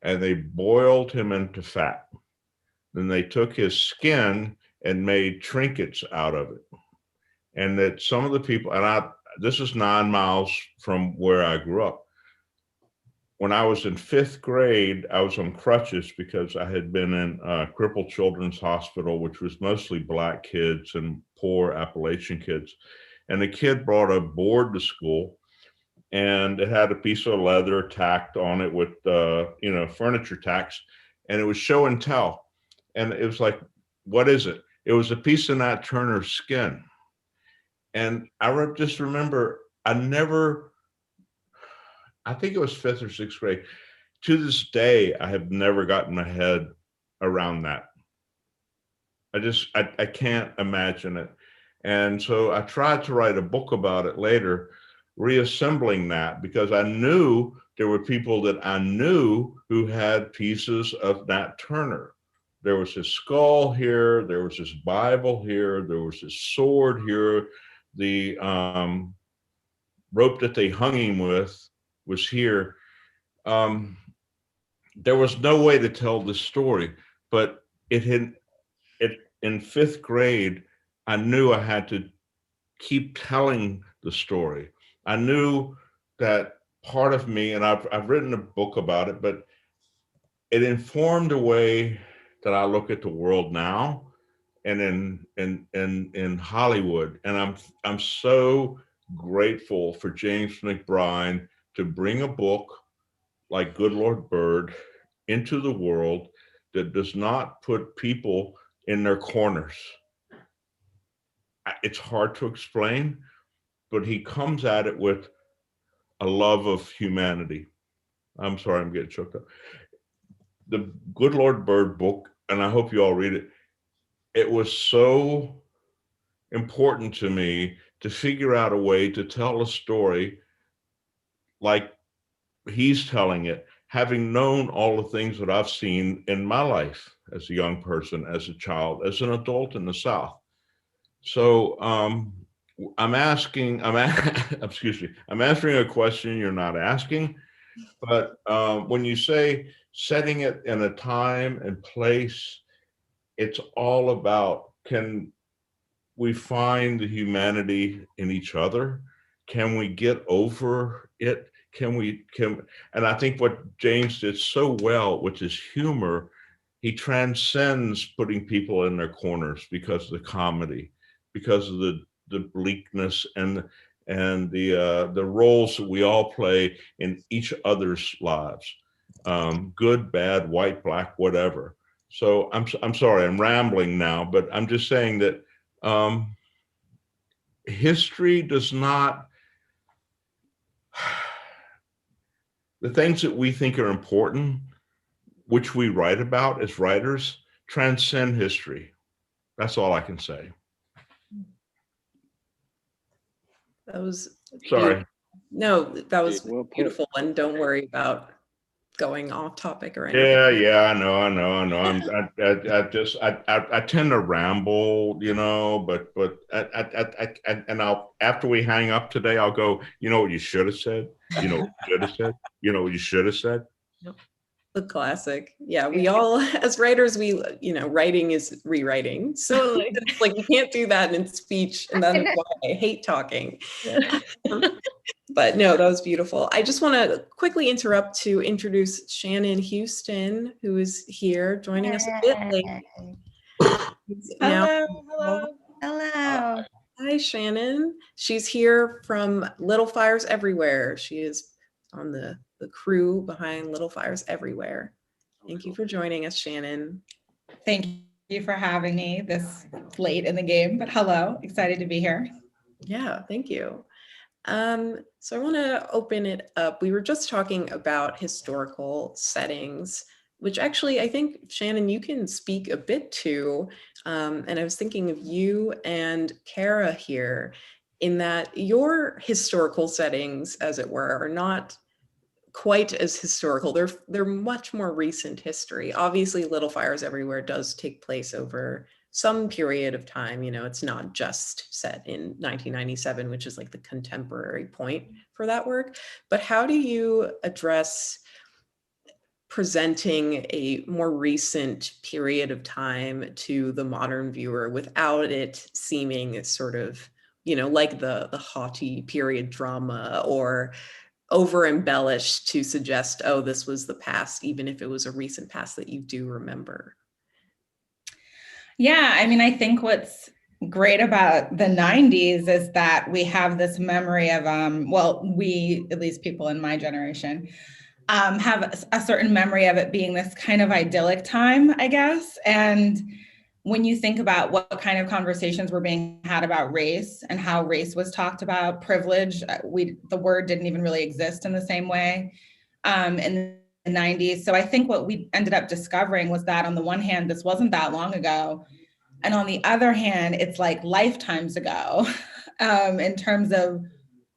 and they boiled him into fat. Then they took his skin and made trinkets out of it. And that some of the people, this is 9 miles from where I grew up. When I was in 5th grade, I was on crutches because I had been in Crippled Children's Hospital, which was mostly black kids and poor Appalachian kids. And the kid brought a board to school, and it had a piece of leather tacked on it with, furniture tacks, and it was show and tell. And it was like, what is it? It was a piece of Nat Turner's skin. And I just remember, I think it was 5th or 6th grade. To this day, I have never gotten my head around that. I can't imagine it. And so I tried to write a book about it later, reassembling that, because I knew there were people that I knew who had pieces of Nat Turner. There was his skull here, there was his Bible here, there was his sword here, the rope that they hung him with was here. There was no way to tell this story, but in 5th grade, I knew I had to keep telling the story. I knew that part of me, and I've written a book about it, but it informed the way that I look at the world now and in Hollywood. And I'm so grateful for James McBride to bring a book like Good Lord Bird into the world that does not put people in their corners. It's hard to explain, but he comes at it with a love of humanity. I'm sorry, I'm getting choked up. The Good Lord Bird book, and I hope you all read it, it was so important to me to figure out a way to tell a story like he's telling it, having known all the things that I've seen in my life as a young person, as a child, as an adult in the South. So I'm answering a question you're not asking, but when you say setting it in a time and place, it's all about, can we find the humanity in each other? Can we get over it? And I think what James did so well with his humor, he transcends putting people in their corners because of the comedy, because of the bleakness and the roles that we all play in each other's lives, good, bad, white, black, whatever. So I'm sorry, I'm rambling now, but I'm just saying that history does not, the things that we think are important, which we write about as writers, transcend history. That's all I can say. That was Sorry. no, that was Well put. beautiful. And don't worry about going off topic or anything. Yeah, I know. I tend to ramble, but I'll, after we hang up today, I'll go, you know what you should have said? You know what you should have said? You know what you should have said? The classic. Yeah, we all, as writers, writing is rewriting. So it's like you can't do that in speech, and that is why I hate talking. But no, that was beautiful. I just want to quickly interrupt to introduce Shannon Houston, who is here joining us a bit late. Hello. Hi, Shannon. She's here from Little Fires Everywhere. She is on the crew behind Little Fires Everywhere. Thank you for joining us, Shannon. Thank you for having me this late in the game, but hello, excited to be here. Yeah, thank you. So I want to open it up. We were just talking about historical settings, which actually I think, Shannon, you can speak a bit to. And I was thinking of you and Kara here, in that your historical settings, as it were, are not quite as historical. They're much more recent history. Obviously, Little Fires Everywhere does take place over some period of time. It's not just set in 1997, which is like the contemporary point for that work. But how do you address presenting a more recent period of time to the modern viewer without it seeming sort of, like the haughty period drama, or over embellished to suggest, oh, this was the past, even if it was a recent past that you do remember? Yeah, I mean, I think what's great about the 90s is that we have this memory of, we, at least people in my generation, have a certain memory of it being this kind of idyllic time, I guess. And when you think about what kind of conversations were being had about race and how race was talked about, privilege, the word didn't even really exist in the same way in the 90s. So I think what we ended up discovering was that on the one hand, this wasn't that long ago. And on the other hand, it's like lifetimes ago in terms of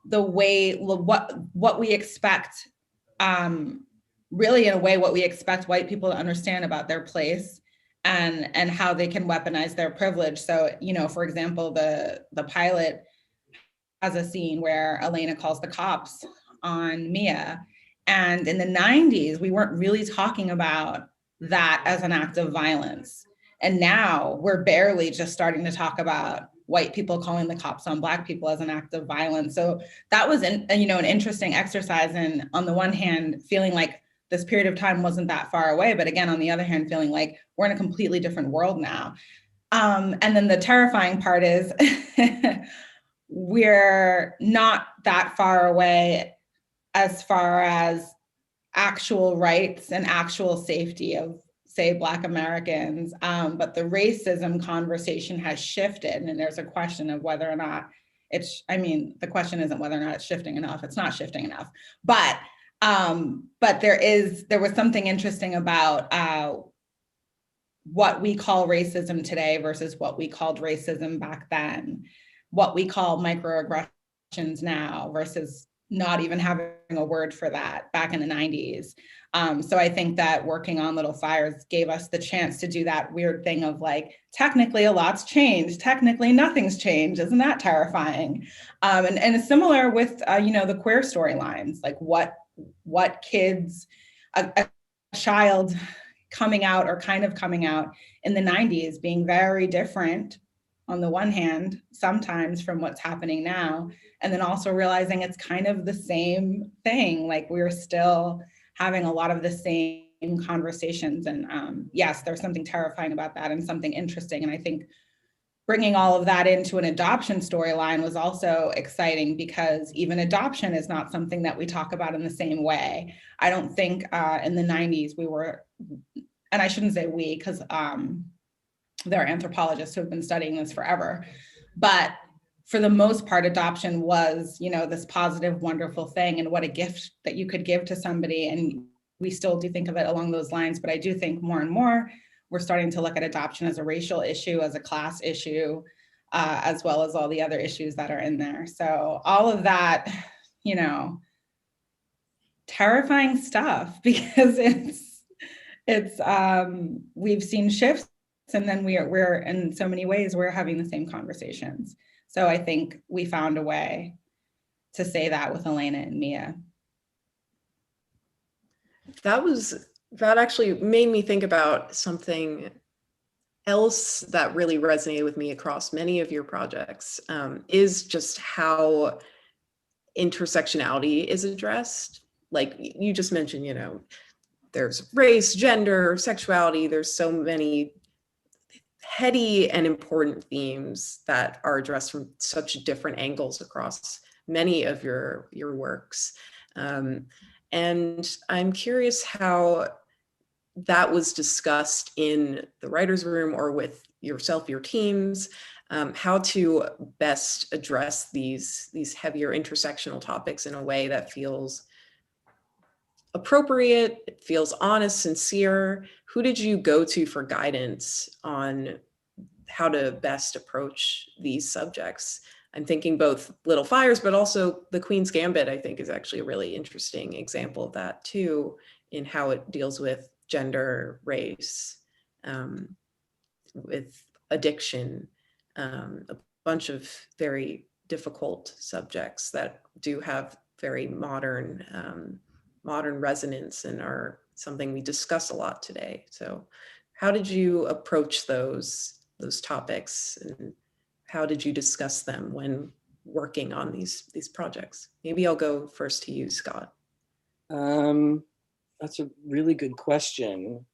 the way, what we expect, really in a way, what we expect white people to understand about their place and how they can weaponize their privilege. So, for example, the pilot has a scene where Elena calls the cops on Mia. And in the 90s, we weren't really talking about that as an act of violence. And now we're barely just starting to talk about white people calling the cops on Black people as an act of violence. So that was an interesting exercise. And on the one hand, feeling like this period of time wasn't that far away, but again, on the other hand, feeling like we're in a completely different world now. And then the terrifying part is we're not that far away as far as actual rights and actual safety of, say, Black Americans, but the racism conversation has shifted, and there's a question of whether or not the question isn't whether or not it's shifting enough. It's not shifting enough, but there was something interesting about what we call racism today versus what we called racism back then, what we call microaggressions now versus not even having a word for that back in the 90s. So I think that working on Little Fires gave us the chance to do that weird thing of like, technically a lot's changed, technically nothing's changed. Isn't that terrifying? And it's similar with, the queer storylines, like what kids, a child coming out or kind of coming out in the 90s being very different on the one hand, sometimes from what's happening now, and then also realizing it's kind of the same thing. Like we're still having a lot of the same conversations. And yes, there's something terrifying about that and something interesting. And I think bringing all of that into an adoption storyline was also exciting because even adoption is not something that we talk about in the same way. I don't think in the 90s we were, and I shouldn't say we, because there are anthropologists who have been studying this forever, but for the most part, adoption was, this positive, wonderful thing and what a gift that you could give to somebody. And we still do think of it along those lines, but I do think more and more we're starting to look at adoption as a racial issue, as a class issue, as well as all the other issues that are in there. So all of that, you know, terrifying stuff, because it's we've seen shifts, and then we're in so many ways we're having the same conversations. So I think we found a way to say that with Elena and Mia. That actually made me think about something else that really resonated with me across many of your projects, is just how intersectionality is addressed. Like you just mentioned, you know, there's race, gender, sexuality, there's so many heady and important themes that are addressed from such different angles across many of your works. And I'm curious how that was discussed in the writer's room or with yourself, your teams, how to best address these heavier intersectional topics in a way that feels appropriate, it feels honest, sincere. Who did you go to for guidance on how to best approach these subjects? I'm thinking both Little Fires, but also The Queen's Gambit, I think, is actually a really interesting example of that too, in how it deals with gender, race, with addiction, a bunch of very difficult subjects that do have very modern resonance and are something we discuss a lot today. So how did you approach those topics, and how did you discuss them when working on these projects? Maybe I'll go first to you, Scott. That's a really good question.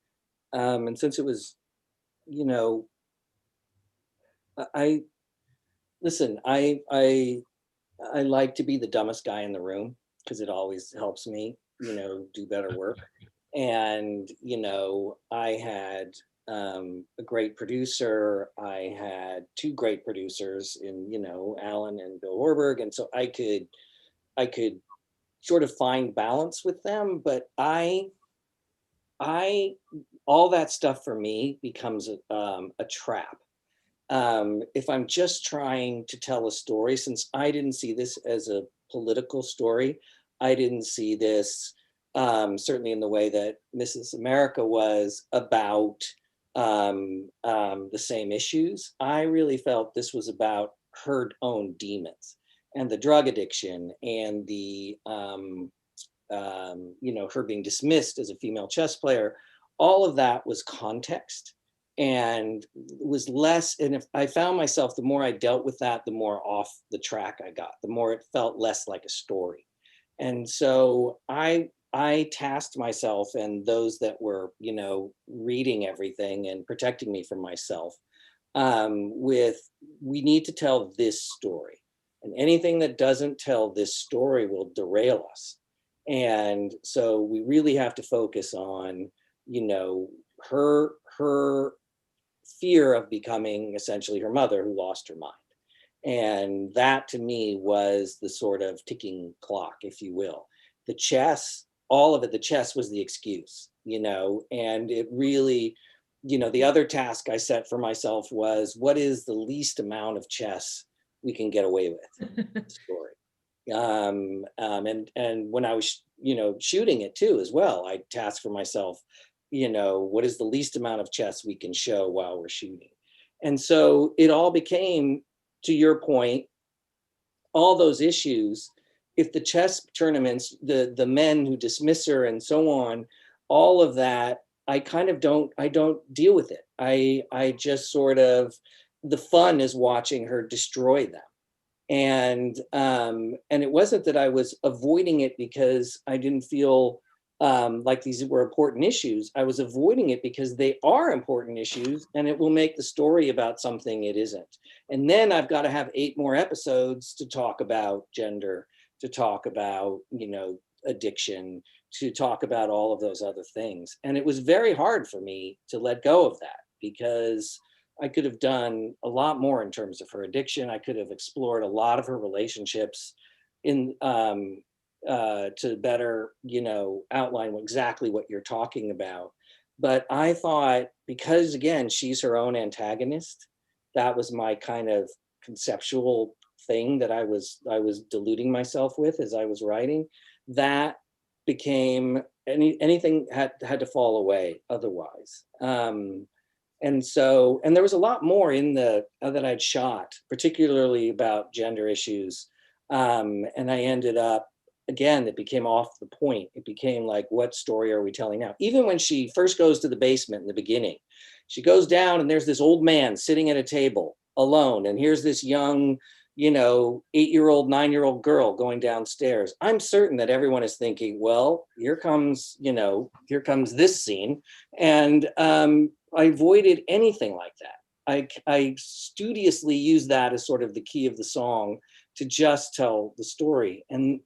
And since it was, you know, I like to be the dumbest guy in the room, because it always helps me, you know, do better work. And, you know, I had a great producer. I had two great producers in, you know, Alan and Bill Horberg. And so I could sort of find balance with them, but all that stuff for me becomes a trap. If I'm just trying to tell a story, since I didn't see this as a political story, I didn't see this certainly in the way that Mrs. America was about the same issues. I really felt this was about her own demons and the drug addiction and the, you know, her being dismissed as a female chess player. All of that was context. And it was less, and if I found myself, the more I dealt with that, the more off the track I got, the more it felt less like a story. And so I tasked myself and those that were, you know, reading everything and protecting me from myself with, we need to tell this story. And anything that doesn't tell this story will derail us. And so we really have to focus on, you know, her fear of becoming essentially her mother who lost her mind. And that to me was the sort of ticking clock, if you will. The chess, all of it, the chess was the excuse, you know, and it really, you know, the other task I set for myself was, what is the least amount of chess we can get away with in the story? And when I was, you know, shooting it too as well, I tasked for myself, you know, what is the least amount of chess we can show while we're shooting? And so it all became, to your point, all those issues. If the chess tournaments, the men who dismiss her and so on, all of that, I don't deal with it. I just sort of, the fun is watching her destroy them. And it wasn't that I was avoiding it because I didn't feel like these were important issues. I was avoiding it because they are important issues, and it will make the story about something it isn't. And then I've got to have 8 more episodes to talk about gender, to talk about, you know, addiction, to talk about all of those other things. And it was very hard for me to let go of that, because I could have done a lot more in terms of her addiction. I could have explored a lot of her relationships in to better, you know, outline exactly what you're talking about. But I thought, because again, she's her own antagonist, that was my kind of conceptual thing that I was deluding myself with as I was writing. That became anything had to fall away otherwise. And so, and there was a lot more in the that I'd shot, particularly about gender issues. And I ended up, again, it became off the point. It became like, what story are we telling now? Even when she first goes to the basement in the beginning, she goes down and there's this old man sitting at a table alone. And here's this young, 8-year-old, 9-year-old girl going downstairs. I'm certain that everyone is thinking, well, here comes this scene. And I avoided anything like that. I studiously used that as sort of the key of the song to just tell the story. And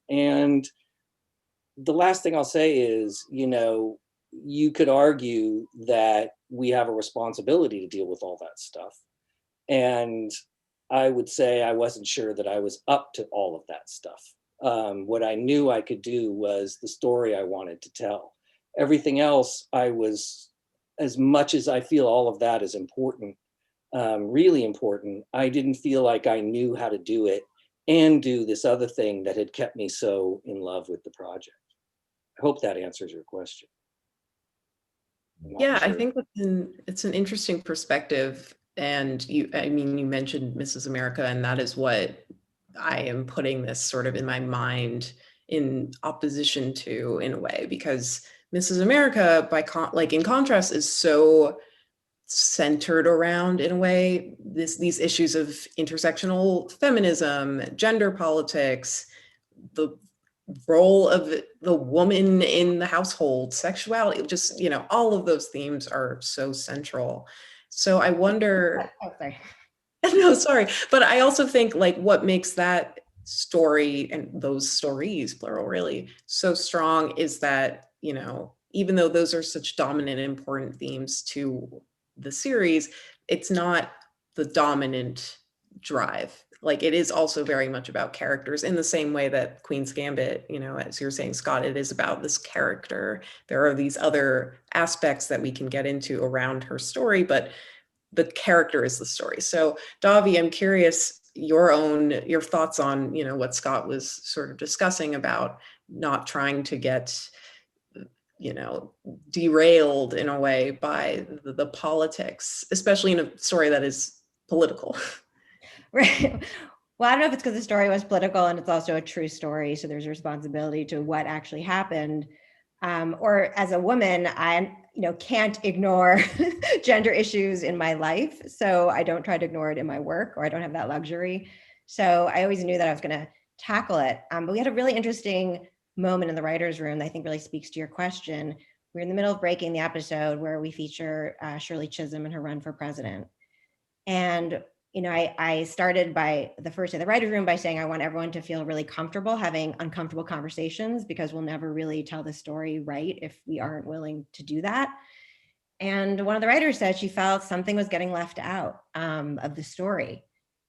the last thing I'll say is, you could argue that we have a responsibility to deal with all that stuff. And I would say I wasn't sure that I was up to all of that stuff. What I knew I could do was the story I wanted to tell. Everything else, I was, as much as I feel all of that is important, really important, I didn't feel like I knew how to do it and do this other thing that had kept me so in love with the project. I hope that answers your question. Yeah, sure. I think it's an interesting perspective. And you mentioned Mrs. America, and that is what I am putting this sort of in my mind in opposition to, in a way, because Mrs. America, in contrast, is so centered around, in a way, these issues of intersectional feminism, gender politics, the role of the woman in the household, sexuality, just, all of those themes are so central. So I wonder, no, sorry. But I also think what makes that story, and those stories, plural really, so strong is that, even though those are such dominant and important themes to the series, it's not the dominant drive. It is also very much about characters, in the same way that Queen's Gambit, as you're saying, Scott, it is about this character. There are these other aspects that we can get into around her story, but the character is the story. So Davi, I'm curious your thoughts on, what Scott was sort of discussing about not trying to get, derailed in a way by the politics, especially in a story that is political. Right. Well, I don't know if it's because the story was political and it's also a true story. So there's responsibility to what actually happened. Or as a woman, I can't ignore gender issues in my life. So I don't try to ignore it in my work, or I don't have that luxury. So I always knew that I was going to tackle it. But we had a really interesting moment in the writer's room that I think really speaks to your question. We're in the middle of breaking the episode where we feature Shirley Chisholm and her run for president. And I started by the first day of the writer's room by saying I want everyone to feel really comfortable having uncomfortable conversations, because we'll never really tell the story right if we aren't willing to do that. And one of the writers said she felt something was getting left out of the story.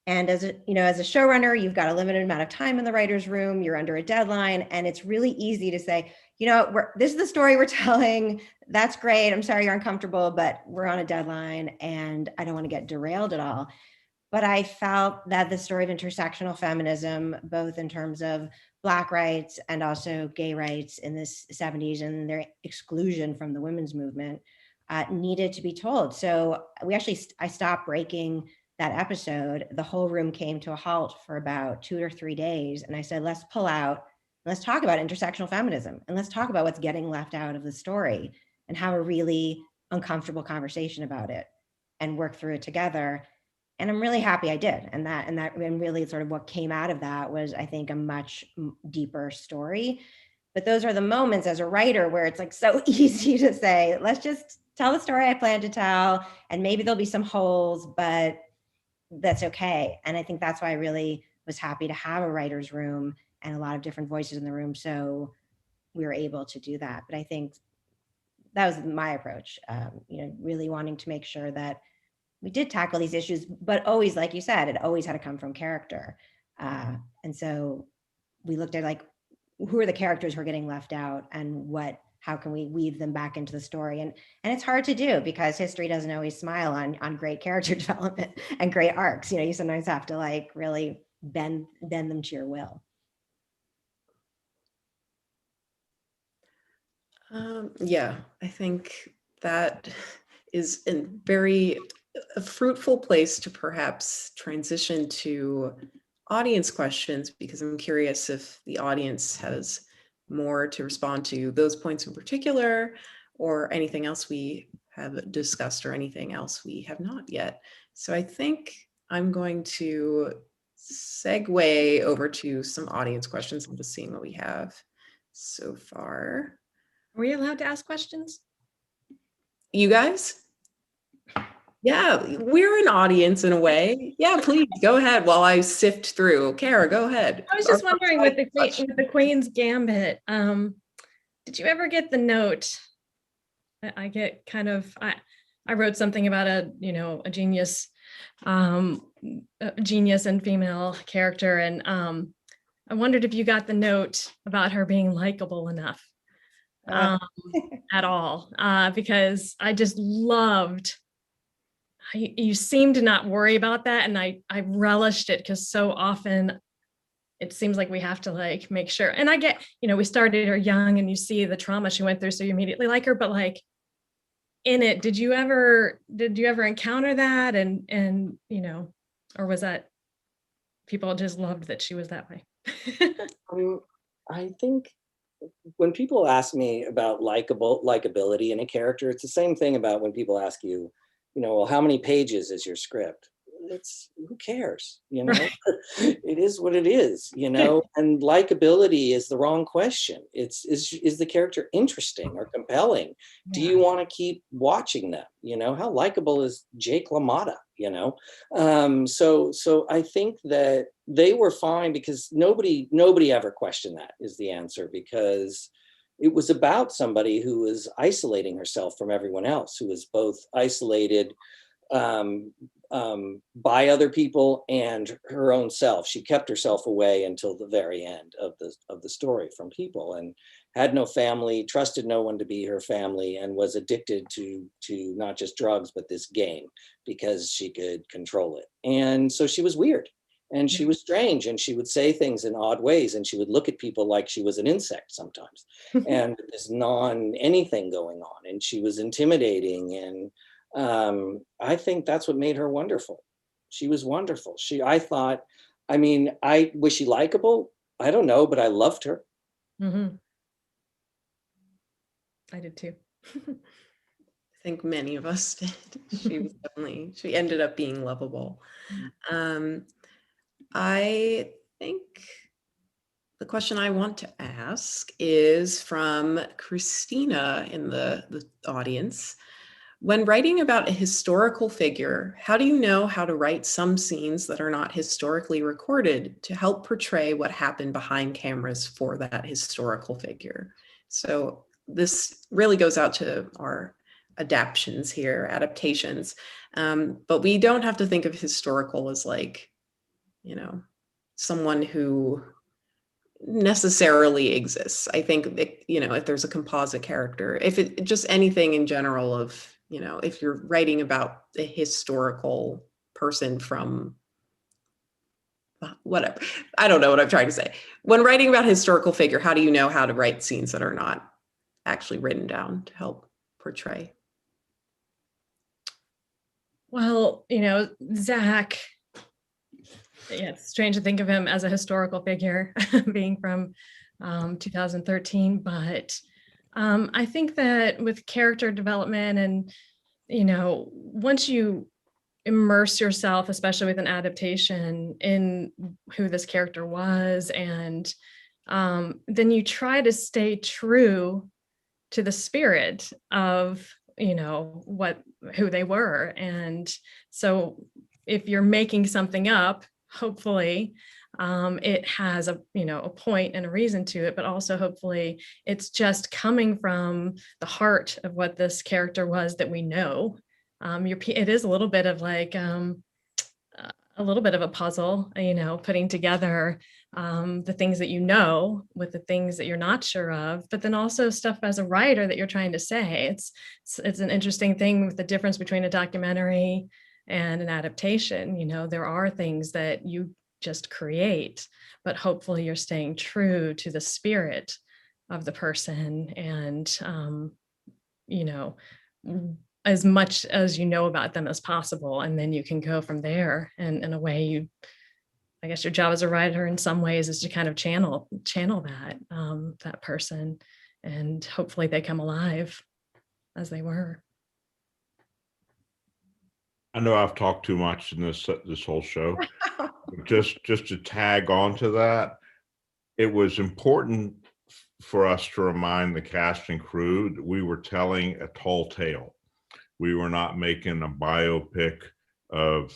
And as a showrunner, you've got a limited amount of time in the writer's room, you're under a deadline, and it's really easy to say, this is the story we're telling. That's great. I'm sorry you're uncomfortable, but we're on a deadline and I don't want to get derailed at all. But I felt that the story of intersectional feminism, both in terms of Black rights and also gay rights in the 70s and their exclusion from the women's movement, needed to be told. So I stopped breaking that episode. The whole room came to a halt for about 2 or 3 days. And I said, let's pull out, let's talk about intersectional feminism, and let's talk about what's getting left out of the story and have a really uncomfortable conversation about it and work through it together. And I'm really happy I did. And really sort of what came out of that was, I think, a much deeper story. But those are the moments as a writer where it's so easy to say, let's just tell the story I plan to tell, and maybe there'll be some holes, but that's okay. And I think that's why I really was happy to have a writer's room and a lot of different voices in the room, so we were able to do that. But I think that was my approach, really wanting to make sure that we did tackle these issues, but always, like you said, it always had to come from character. And so we looked at who are the characters who are getting left out, and how can we weave them back into the story? And it's hard to do because history doesn't always smile on great character development and great arcs. You know, you sometimes have to like really bend them to your will. Yeah, I think that is a fruitful place to perhaps transition to audience questions, because I'm curious if the audience has more to respond to those points in particular, or anything else we have discussed, or anything else we have not yet. So I think I'm going to segue over to some audience questions. I'm just seeing what we have so far. Are we allowed to ask questions? You guys? Yeah, we're an audience in a way. Yeah, please go ahead while I sift through. Kara, go ahead. I was just wondering with the Queen's Gambit, did you ever get the note? I get kind of, I wrote something about a genius, a genius and female character, and I wondered if you got the note about her being likable enough at all, because I just loved. You seem to not worry about that, and I relished it, because so often it seems like we have to like make sure. And I get, we started her young, and you see the trauma she went through, so you immediately like her. But like in it, did you ever encounter that, and or was that people just loved that she was that way? I think when people ask me about likability in a character, it's the same thing about when people ask you, well, how many pages is your script? It's, who cares? Right. It is what it is, and likability is the wrong question. Is the character interesting or compelling? Do you want to keep watching them? How likable is Jake LaMotta? So I think that they were fine, because nobody ever questioned that, is the answer, because it was about somebody who was isolating herself from everyone else, who was both isolated by other people and her own self. She kept herself away until the very end of the story from people, and had no family, trusted no one to be her family, and was addicted to not just drugs, but this game, because she could control it. And so she was weird, and she was strange, and she would say things in odd ways, and she would look at people like she was an insect sometimes, and there's anything going on, and she was intimidating. And I think that's what made her wonderful. She was wonderful. Was she likable? I don't know, but I loved her. Mm-hmm. I did too. I think many of us did. She ended up being lovable. I think the question I want to ask is from Christina in the audience. When writing about a historical figure, how do you know how to write some scenes that are not historically recorded to help portray what happened behind cameras for that historical figure? So this really goes out to our adaptations, but we don't have to think of historical as like, someone who necessarily exists. I think that, if there's a composite character, if it just anything in general of, if you're writing about a historical person from whatever, I don't know what I'm trying to say. When writing about a historical figure, how do you know how to write scenes that are not actually written down to help portray? Well, Zach, it's strange to think of him as a historical figure being from 2013, but I think that with character development and, once you immerse yourself, especially with an adaptation, in who this character was, and then you try to stay true to the spirit of, who they were. And so if you're making something up, hopefully it has a point and a reason to it, but also hopefully it's just coming from the heart of what this character was that we know. It is a little bit of like a little bit of a puzzle, putting together the things that you know with the things that you're not sure of, but then also stuff as a writer that you're trying to say. It's an interesting thing with the difference between a documentary and an adaptation. You know, there are things that you just create, but hopefully you're staying true to the spirit of the person and, you know, as much as you know about them as possible. And then you can go from there. And in a way, I guess your job as a writer in some ways is to kind of channel that, that person, and hopefully they come alive as they were. I know I've talked too much in this whole show. just to tag on to that, it was important for us to remind the cast and crew that we were telling a tall tale. We were not making a biopic of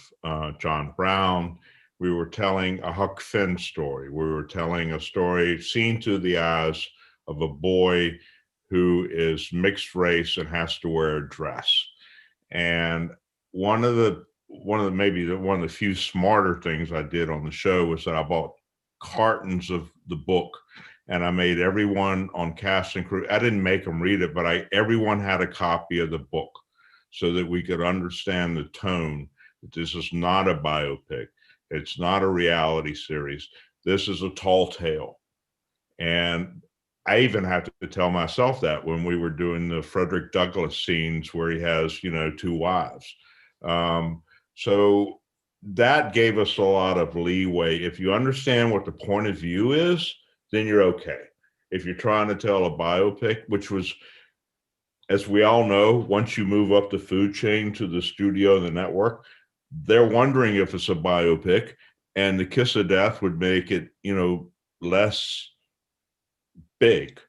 John Brown. We were telling a Huck Finn story. We were telling a story seen through the eyes of a boy who is mixed race and has to wear a dress. And one of the few smarter things I did on the show was that I bought cartons of the book, and I made everyone on cast and crew, I didn't make them read it, but everyone had a copy of the book so that we could understand the tone, that this is not a biopic. It's not a reality series. This is a tall tale. And I even had to tell myself that when we were doing the Frederick Douglass scenes where he has, you know, 2 wives. So that gave us a lot of leeway. If you understand what the point of view is, then you're okay. If you're trying to tell a biopic, which was, as we all know, once you move up the food chain to the studio and the network, they're wondering if it's a biopic, and the kiss of death would make it, you know, less big,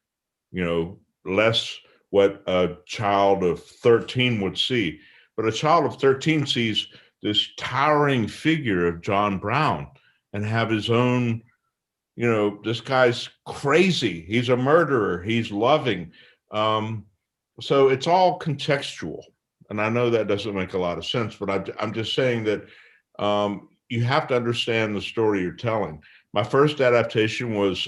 you know, less what a child of 13 would see. But a child of 13 sees this towering figure of John Brown and have his own, you know, this guy's crazy. He's a murderer. He's loving. So it's all contextual. And I know that doesn't make a lot of sense, but I'm just saying that you have to understand the story you're telling. My first adaptation was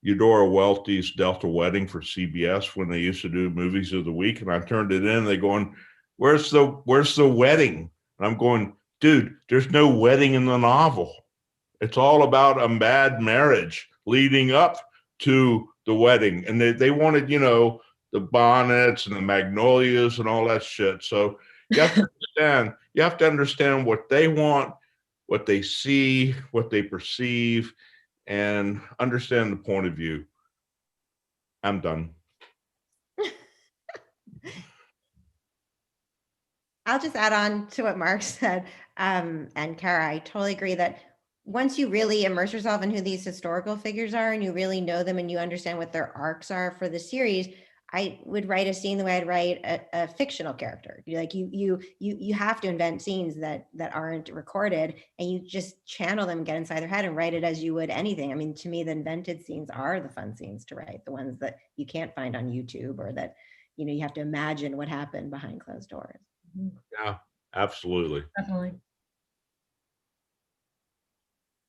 Eudora Welty's Delta Wedding for CBS when they used to do movies of the week, and I turned it in. They going, "Where's the wedding?" And I'm going, "Dude, there's no wedding in the novel. It's all about a bad marriage leading up to the wedding." And they wanted, you know, the bonnets and the magnolias and all that shit. So you have to understand what they want, what they see, what they perceive, and understand the point of view. I'm done. I'll just add on to what Mark said. And Kara, I totally agree that once you really immerse yourself in who these historical figures are and you really know them and you understand what their arcs are for the series, I would write a scene the way I'd write a fictional character. Like you have to invent scenes that aren't recorded, and you just channel them, get inside their head, and write it as you would anything. I mean, to me, the invented scenes are the fun scenes to write, the ones that you can't find on YouTube, or that, you know, you have to imagine what happened behind closed doors. Yeah, absolutely. Definitely.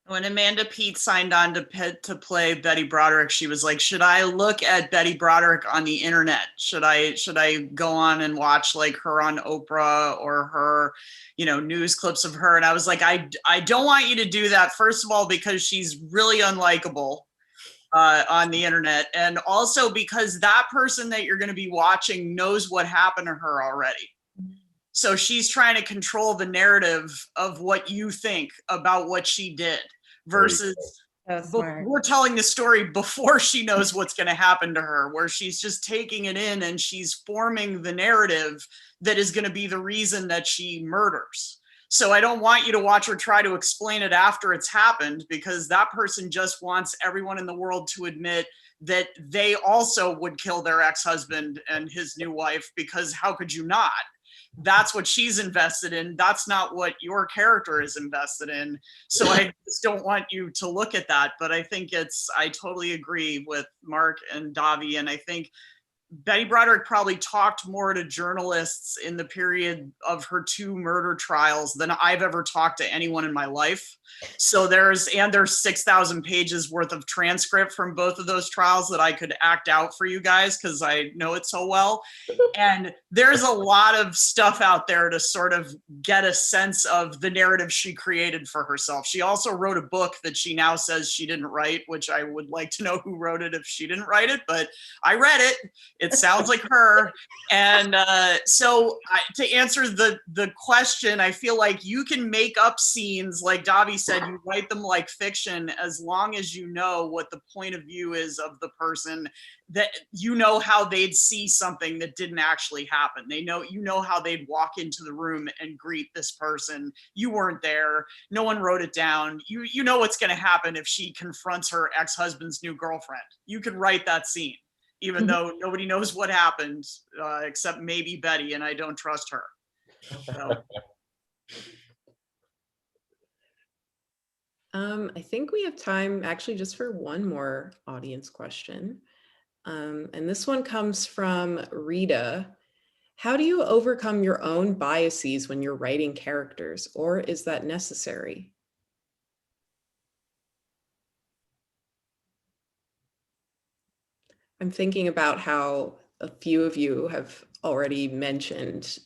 When Amanda Peet signed on to play Betty Broderick, she was like, "Should I look at Betty Broderick on the internet? Should I go on and watch like her on Oprah or her, you know, news clips of her?" And I was like, I don't want you to do that. First of all, because she's really unlikable on the internet, and also because that person that you're going to be watching knows what happened to her already. So she's trying to control the narrative of what you think about what she did, versus we're telling the story before she knows what's going to happen to her, where she's just taking it in and she's forming the narrative that is going to be the reason that she murders. So I don't want you to watch her try to explain it after it's happened, because that person just wants everyone in the world to admit that they also would kill their ex-husband and his new wife, because how could you not? That's what she's invested in. That's not what your character is invested in. So I just don't want you to look at that. But I think I totally agree with Mark and Davi. And I think Betty Broderick probably talked more to journalists in the period of her 2 murder trials than I've ever talked to anyone in my life. So there's 6,000 pages worth of transcript from both of those trials that I could act out for you guys because I know it so well. And there's a lot of stuff out there to sort of get a sense of the narrative she created for herself. She also wrote a book that she now says she didn't write, which I would like to know who wrote it if she didn't write it, but I read it. It sounds like her. And to answer the question, I feel like you can make up scenes, like Davi said, you write them like fiction, as long as you know what the point of view is of the person, that you know how they'd see something that didn't actually happen. You know how they'd walk into the room and greet this person. You weren't there. No one wrote it down. You know what's going to happen if she confronts her ex-husband's new girlfriend. You could write that scene, even though nobody knows what happened, except maybe Betty, and I don't trust her. So. I think we have time actually just for one more audience question. And this one comes from Rita. How do you overcome your own biases when you're writing characters, or is that necessary? I'm thinking about how a few of you have already mentioned,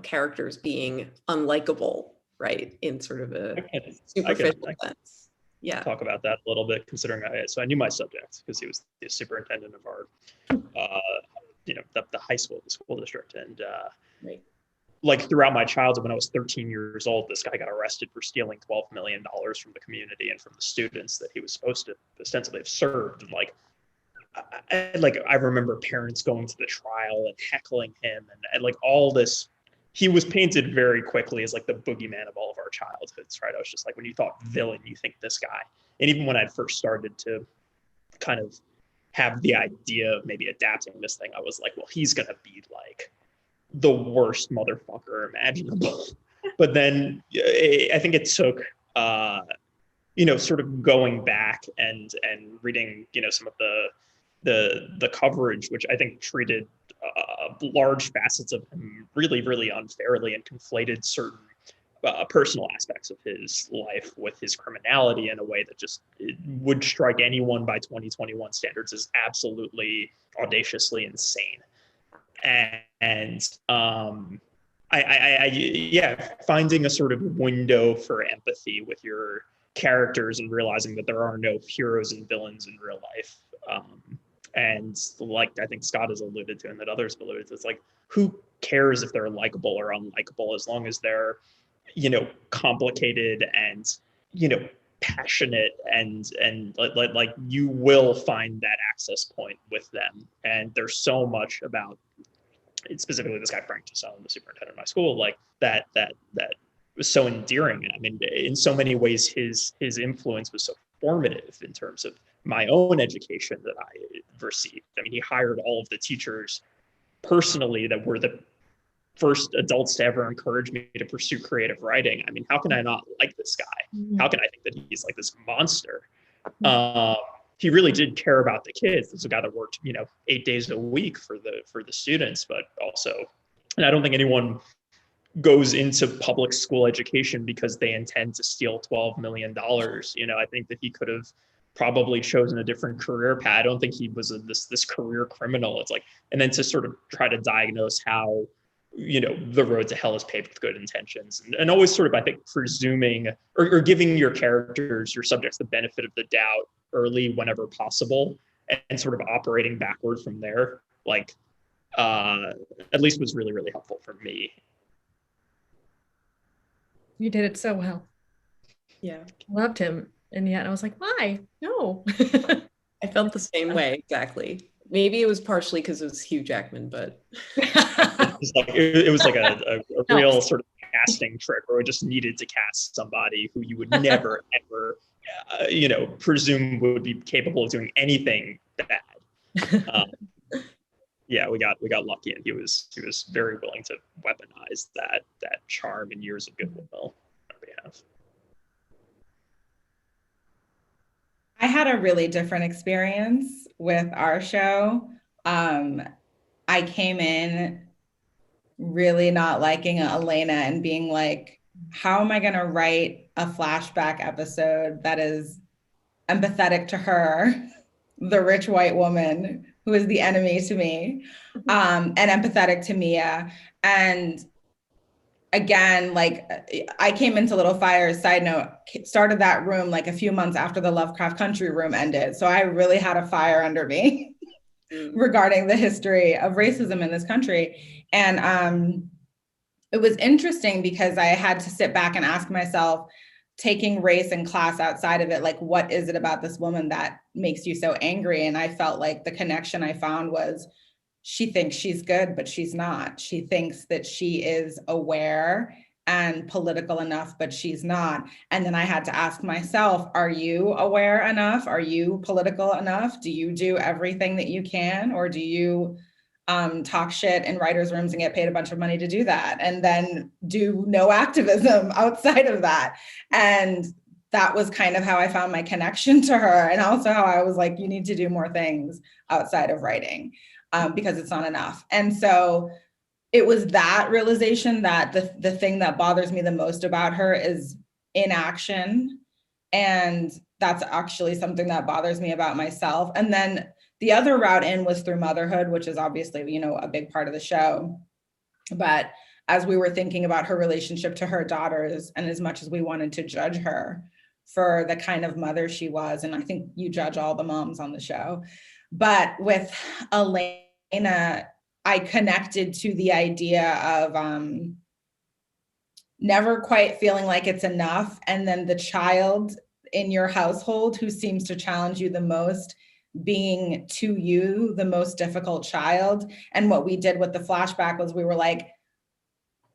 characters being unlikable, right? In sort of a superficial sense. Yeah. Talk about that a little bit, considering I knew my subject because he was the superintendent of our, the high school, the school district. And right. Like throughout my childhood, when I was 13 years old, this guy got arrested for stealing $12 million from the community and from the students that he was supposed to ostensibly have served. And I remember parents going to the trial and heckling him and like all this. He was painted very quickly as like the boogeyman of all of our childhoods, right? I was just like, when you thought villain, you think this guy. And even when I first started to kind of have the idea of maybe adapting this thing, I was like, well, he's going to be like the worst motherfucker imaginable. But then I think it took, sort of going back and reading, some of the coverage, which I think treated large facets of him really, really unfairly and conflated certain personal aspects of his life with his criminality in a way that just would strike anyone by 2021 standards as absolutely audaciously insane. And finding a sort of window for empathy with your characters and realizing that there are no heroes and villains in real life. And like I think Scott has alluded to and that others have alluded to, it's like, who cares if they're likable or unlikable as long as they're, complicated and, passionate and like you will find that access point with them. And there's so much about specifically this guy, Frank Tassone, the superintendent of my school, like that was so endearing. I mean, in so many ways, his influence was so formative in terms of my own education that I received. I mean, he hired all of the teachers personally that were the first adults to ever encourage me to pursue creative writing. I mean, how can I not like this guy? How can I think that he's like this monster? He really did care about the kids. This is a guy that worked, 8 days a week for the students, but also, and I don't think anyone goes into public school education because they intend to steal $12 million. I think that he could have probably chosen a different career path. I don't think he was this career criminal. It's like, and then to sort of try to diagnose how, the road to hell is paved with good intentions, and always sort of, I think, presuming or giving your characters, your subjects, the benefit of the doubt early whenever possible, and sort of operating backward from there, like, at least was really, really helpful for me. You did it so well. Yeah. Loved him. And yet I was like, why? No. I felt the same way, exactly. Maybe it was partially because it was Hugh Jackman, but it was like a real sort of casting trick where we just needed to cast somebody who you would never ever presume would be capable of doing anything bad. We got lucky, and he was very willing to weaponize that charm and years of goodwill on our behalf. I had a really different experience with our show. I came in really not liking Elena and being like, how am I going to write a flashback episode that is empathetic to her, the rich white woman who is the enemy to me, and empathetic to Mia. And again, like I came into Little Fires, side note, started that room like a few months after the Lovecraft Country room ended. So I really had a fire under me regarding the history of racism in this country. And it was interesting because I had to sit back and ask myself, taking race and class outside of it, like, what is it about this woman that makes you so angry? And I felt like the connection I found was, she thinks she's good, but she's not. She thinks that she is aware and political enough, but she's not. And then I had to ask myself, are you aware enough? Are you political enough? Do you do everything that you can? Or do you talk shit in writers' rooms and get paid a bunch of money to do that? And then do no activism outside of that? And that was kind of how I found my connection to her. And also how I was like, you need to do more things outside of writing. Because it's not enough. And so it was that realization that the thing that bothers me the most about her is inaction. And that's actually something that bothers me about myself. And then the other route in was through motherhood, which is obviously, you know, a big part of the show. But as we were thinking about her relationship to her daughters, and as much as we wanted to judge her for the kind of mother she was, and I think you judge all the moms on the show, but with Elena, I connected to the idea of never quite feeling like it's enough. And then the child in your household who seems to challenge you the most being to you the most difficult child. And what we did with the flashback was we were like,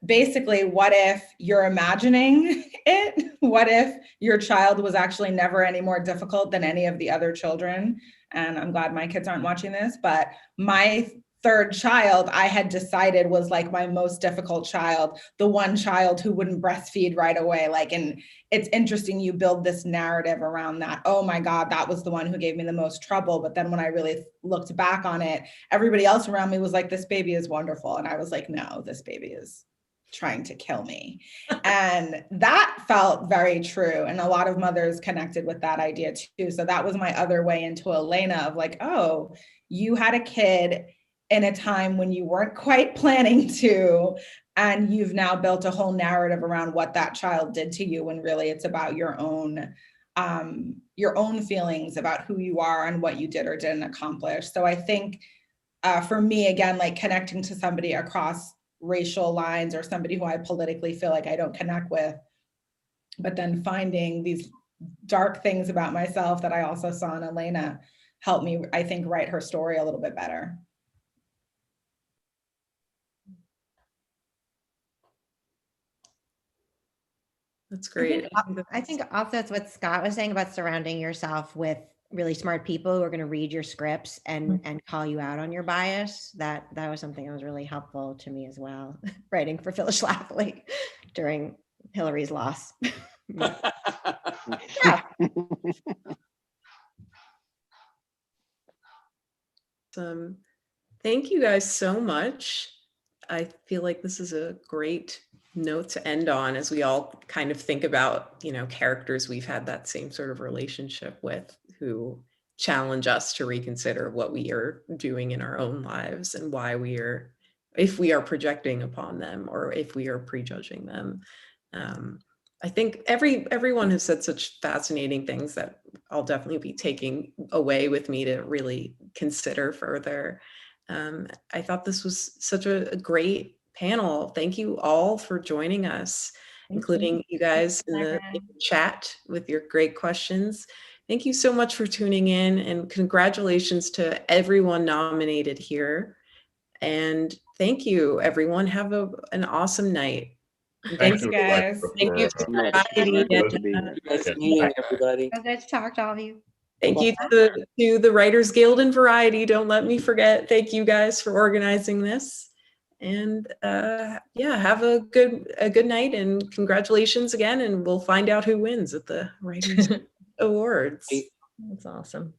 basically, what if you're imagining it? What if your child was actually never any more difficult than any of the other children? And I'm glad my kids aren't watching this, but my third child, I had decided was like my most difficult child, the one child who wouldn't breastfeed right away. Like, and it's interesting, you build this narrative around that. Oh my God, that was the one who gave me the most trouble. But then when I really looked back on it, everybody else around me was like, this baby is wonderful. And I was like, no, this baby is trying to kill me. And that felt very true. And a lot of mothers connected with that idea too. So that was my other way into Elena of like, oh, you had a kid in a time when you weren't quite planning to, and you've now built a whole narrative around what that child did to you, when really it's about your own feelings about who you are and what you did or didn't accomplish. So I think for me, again, like connecting to somebody across racial lines or somebody who I politically feel like I don't connect with, but then finding these dark things about myself that I also saw in Elena helped me, I think, write her story a little bit better. That's great. I think also it's what Scott was saying about surrounding yourself with really smart people who are going to read your scripts and call you out on your bias. That was something that was really helpful to me as well, writing for Phyllis Schlafly during Hillary's loss. Yeah. Thank you guys so much. I feel like this is a great note to end on as we all kind of think about, you know, characters we've had that same sort of relationship with, who challenge us to reconsider what we are doing in our own lives and why we are, if we are projecting upon them or if we are prejudging them. I think everyone has said such fascinating things that I'll definitely be taking away with me to really consider further. I thought this was such a great panel. Thank you all for joining us, including you guys in the chat with your great questions. Thank you so much for tuning in, and congratulations to everyone nominated here. And thank you, everyone. Have an awesome night. Thanks, guys. Thank you to everybody. It was nice to talk to all of you. Thank you to the Writers Guild and Variety. Don't let me forget. Thank you guys for organizing this. And yeah, have a good night, and congratulations again. And we'll find out who wins at the Writers Awards. That's awesome.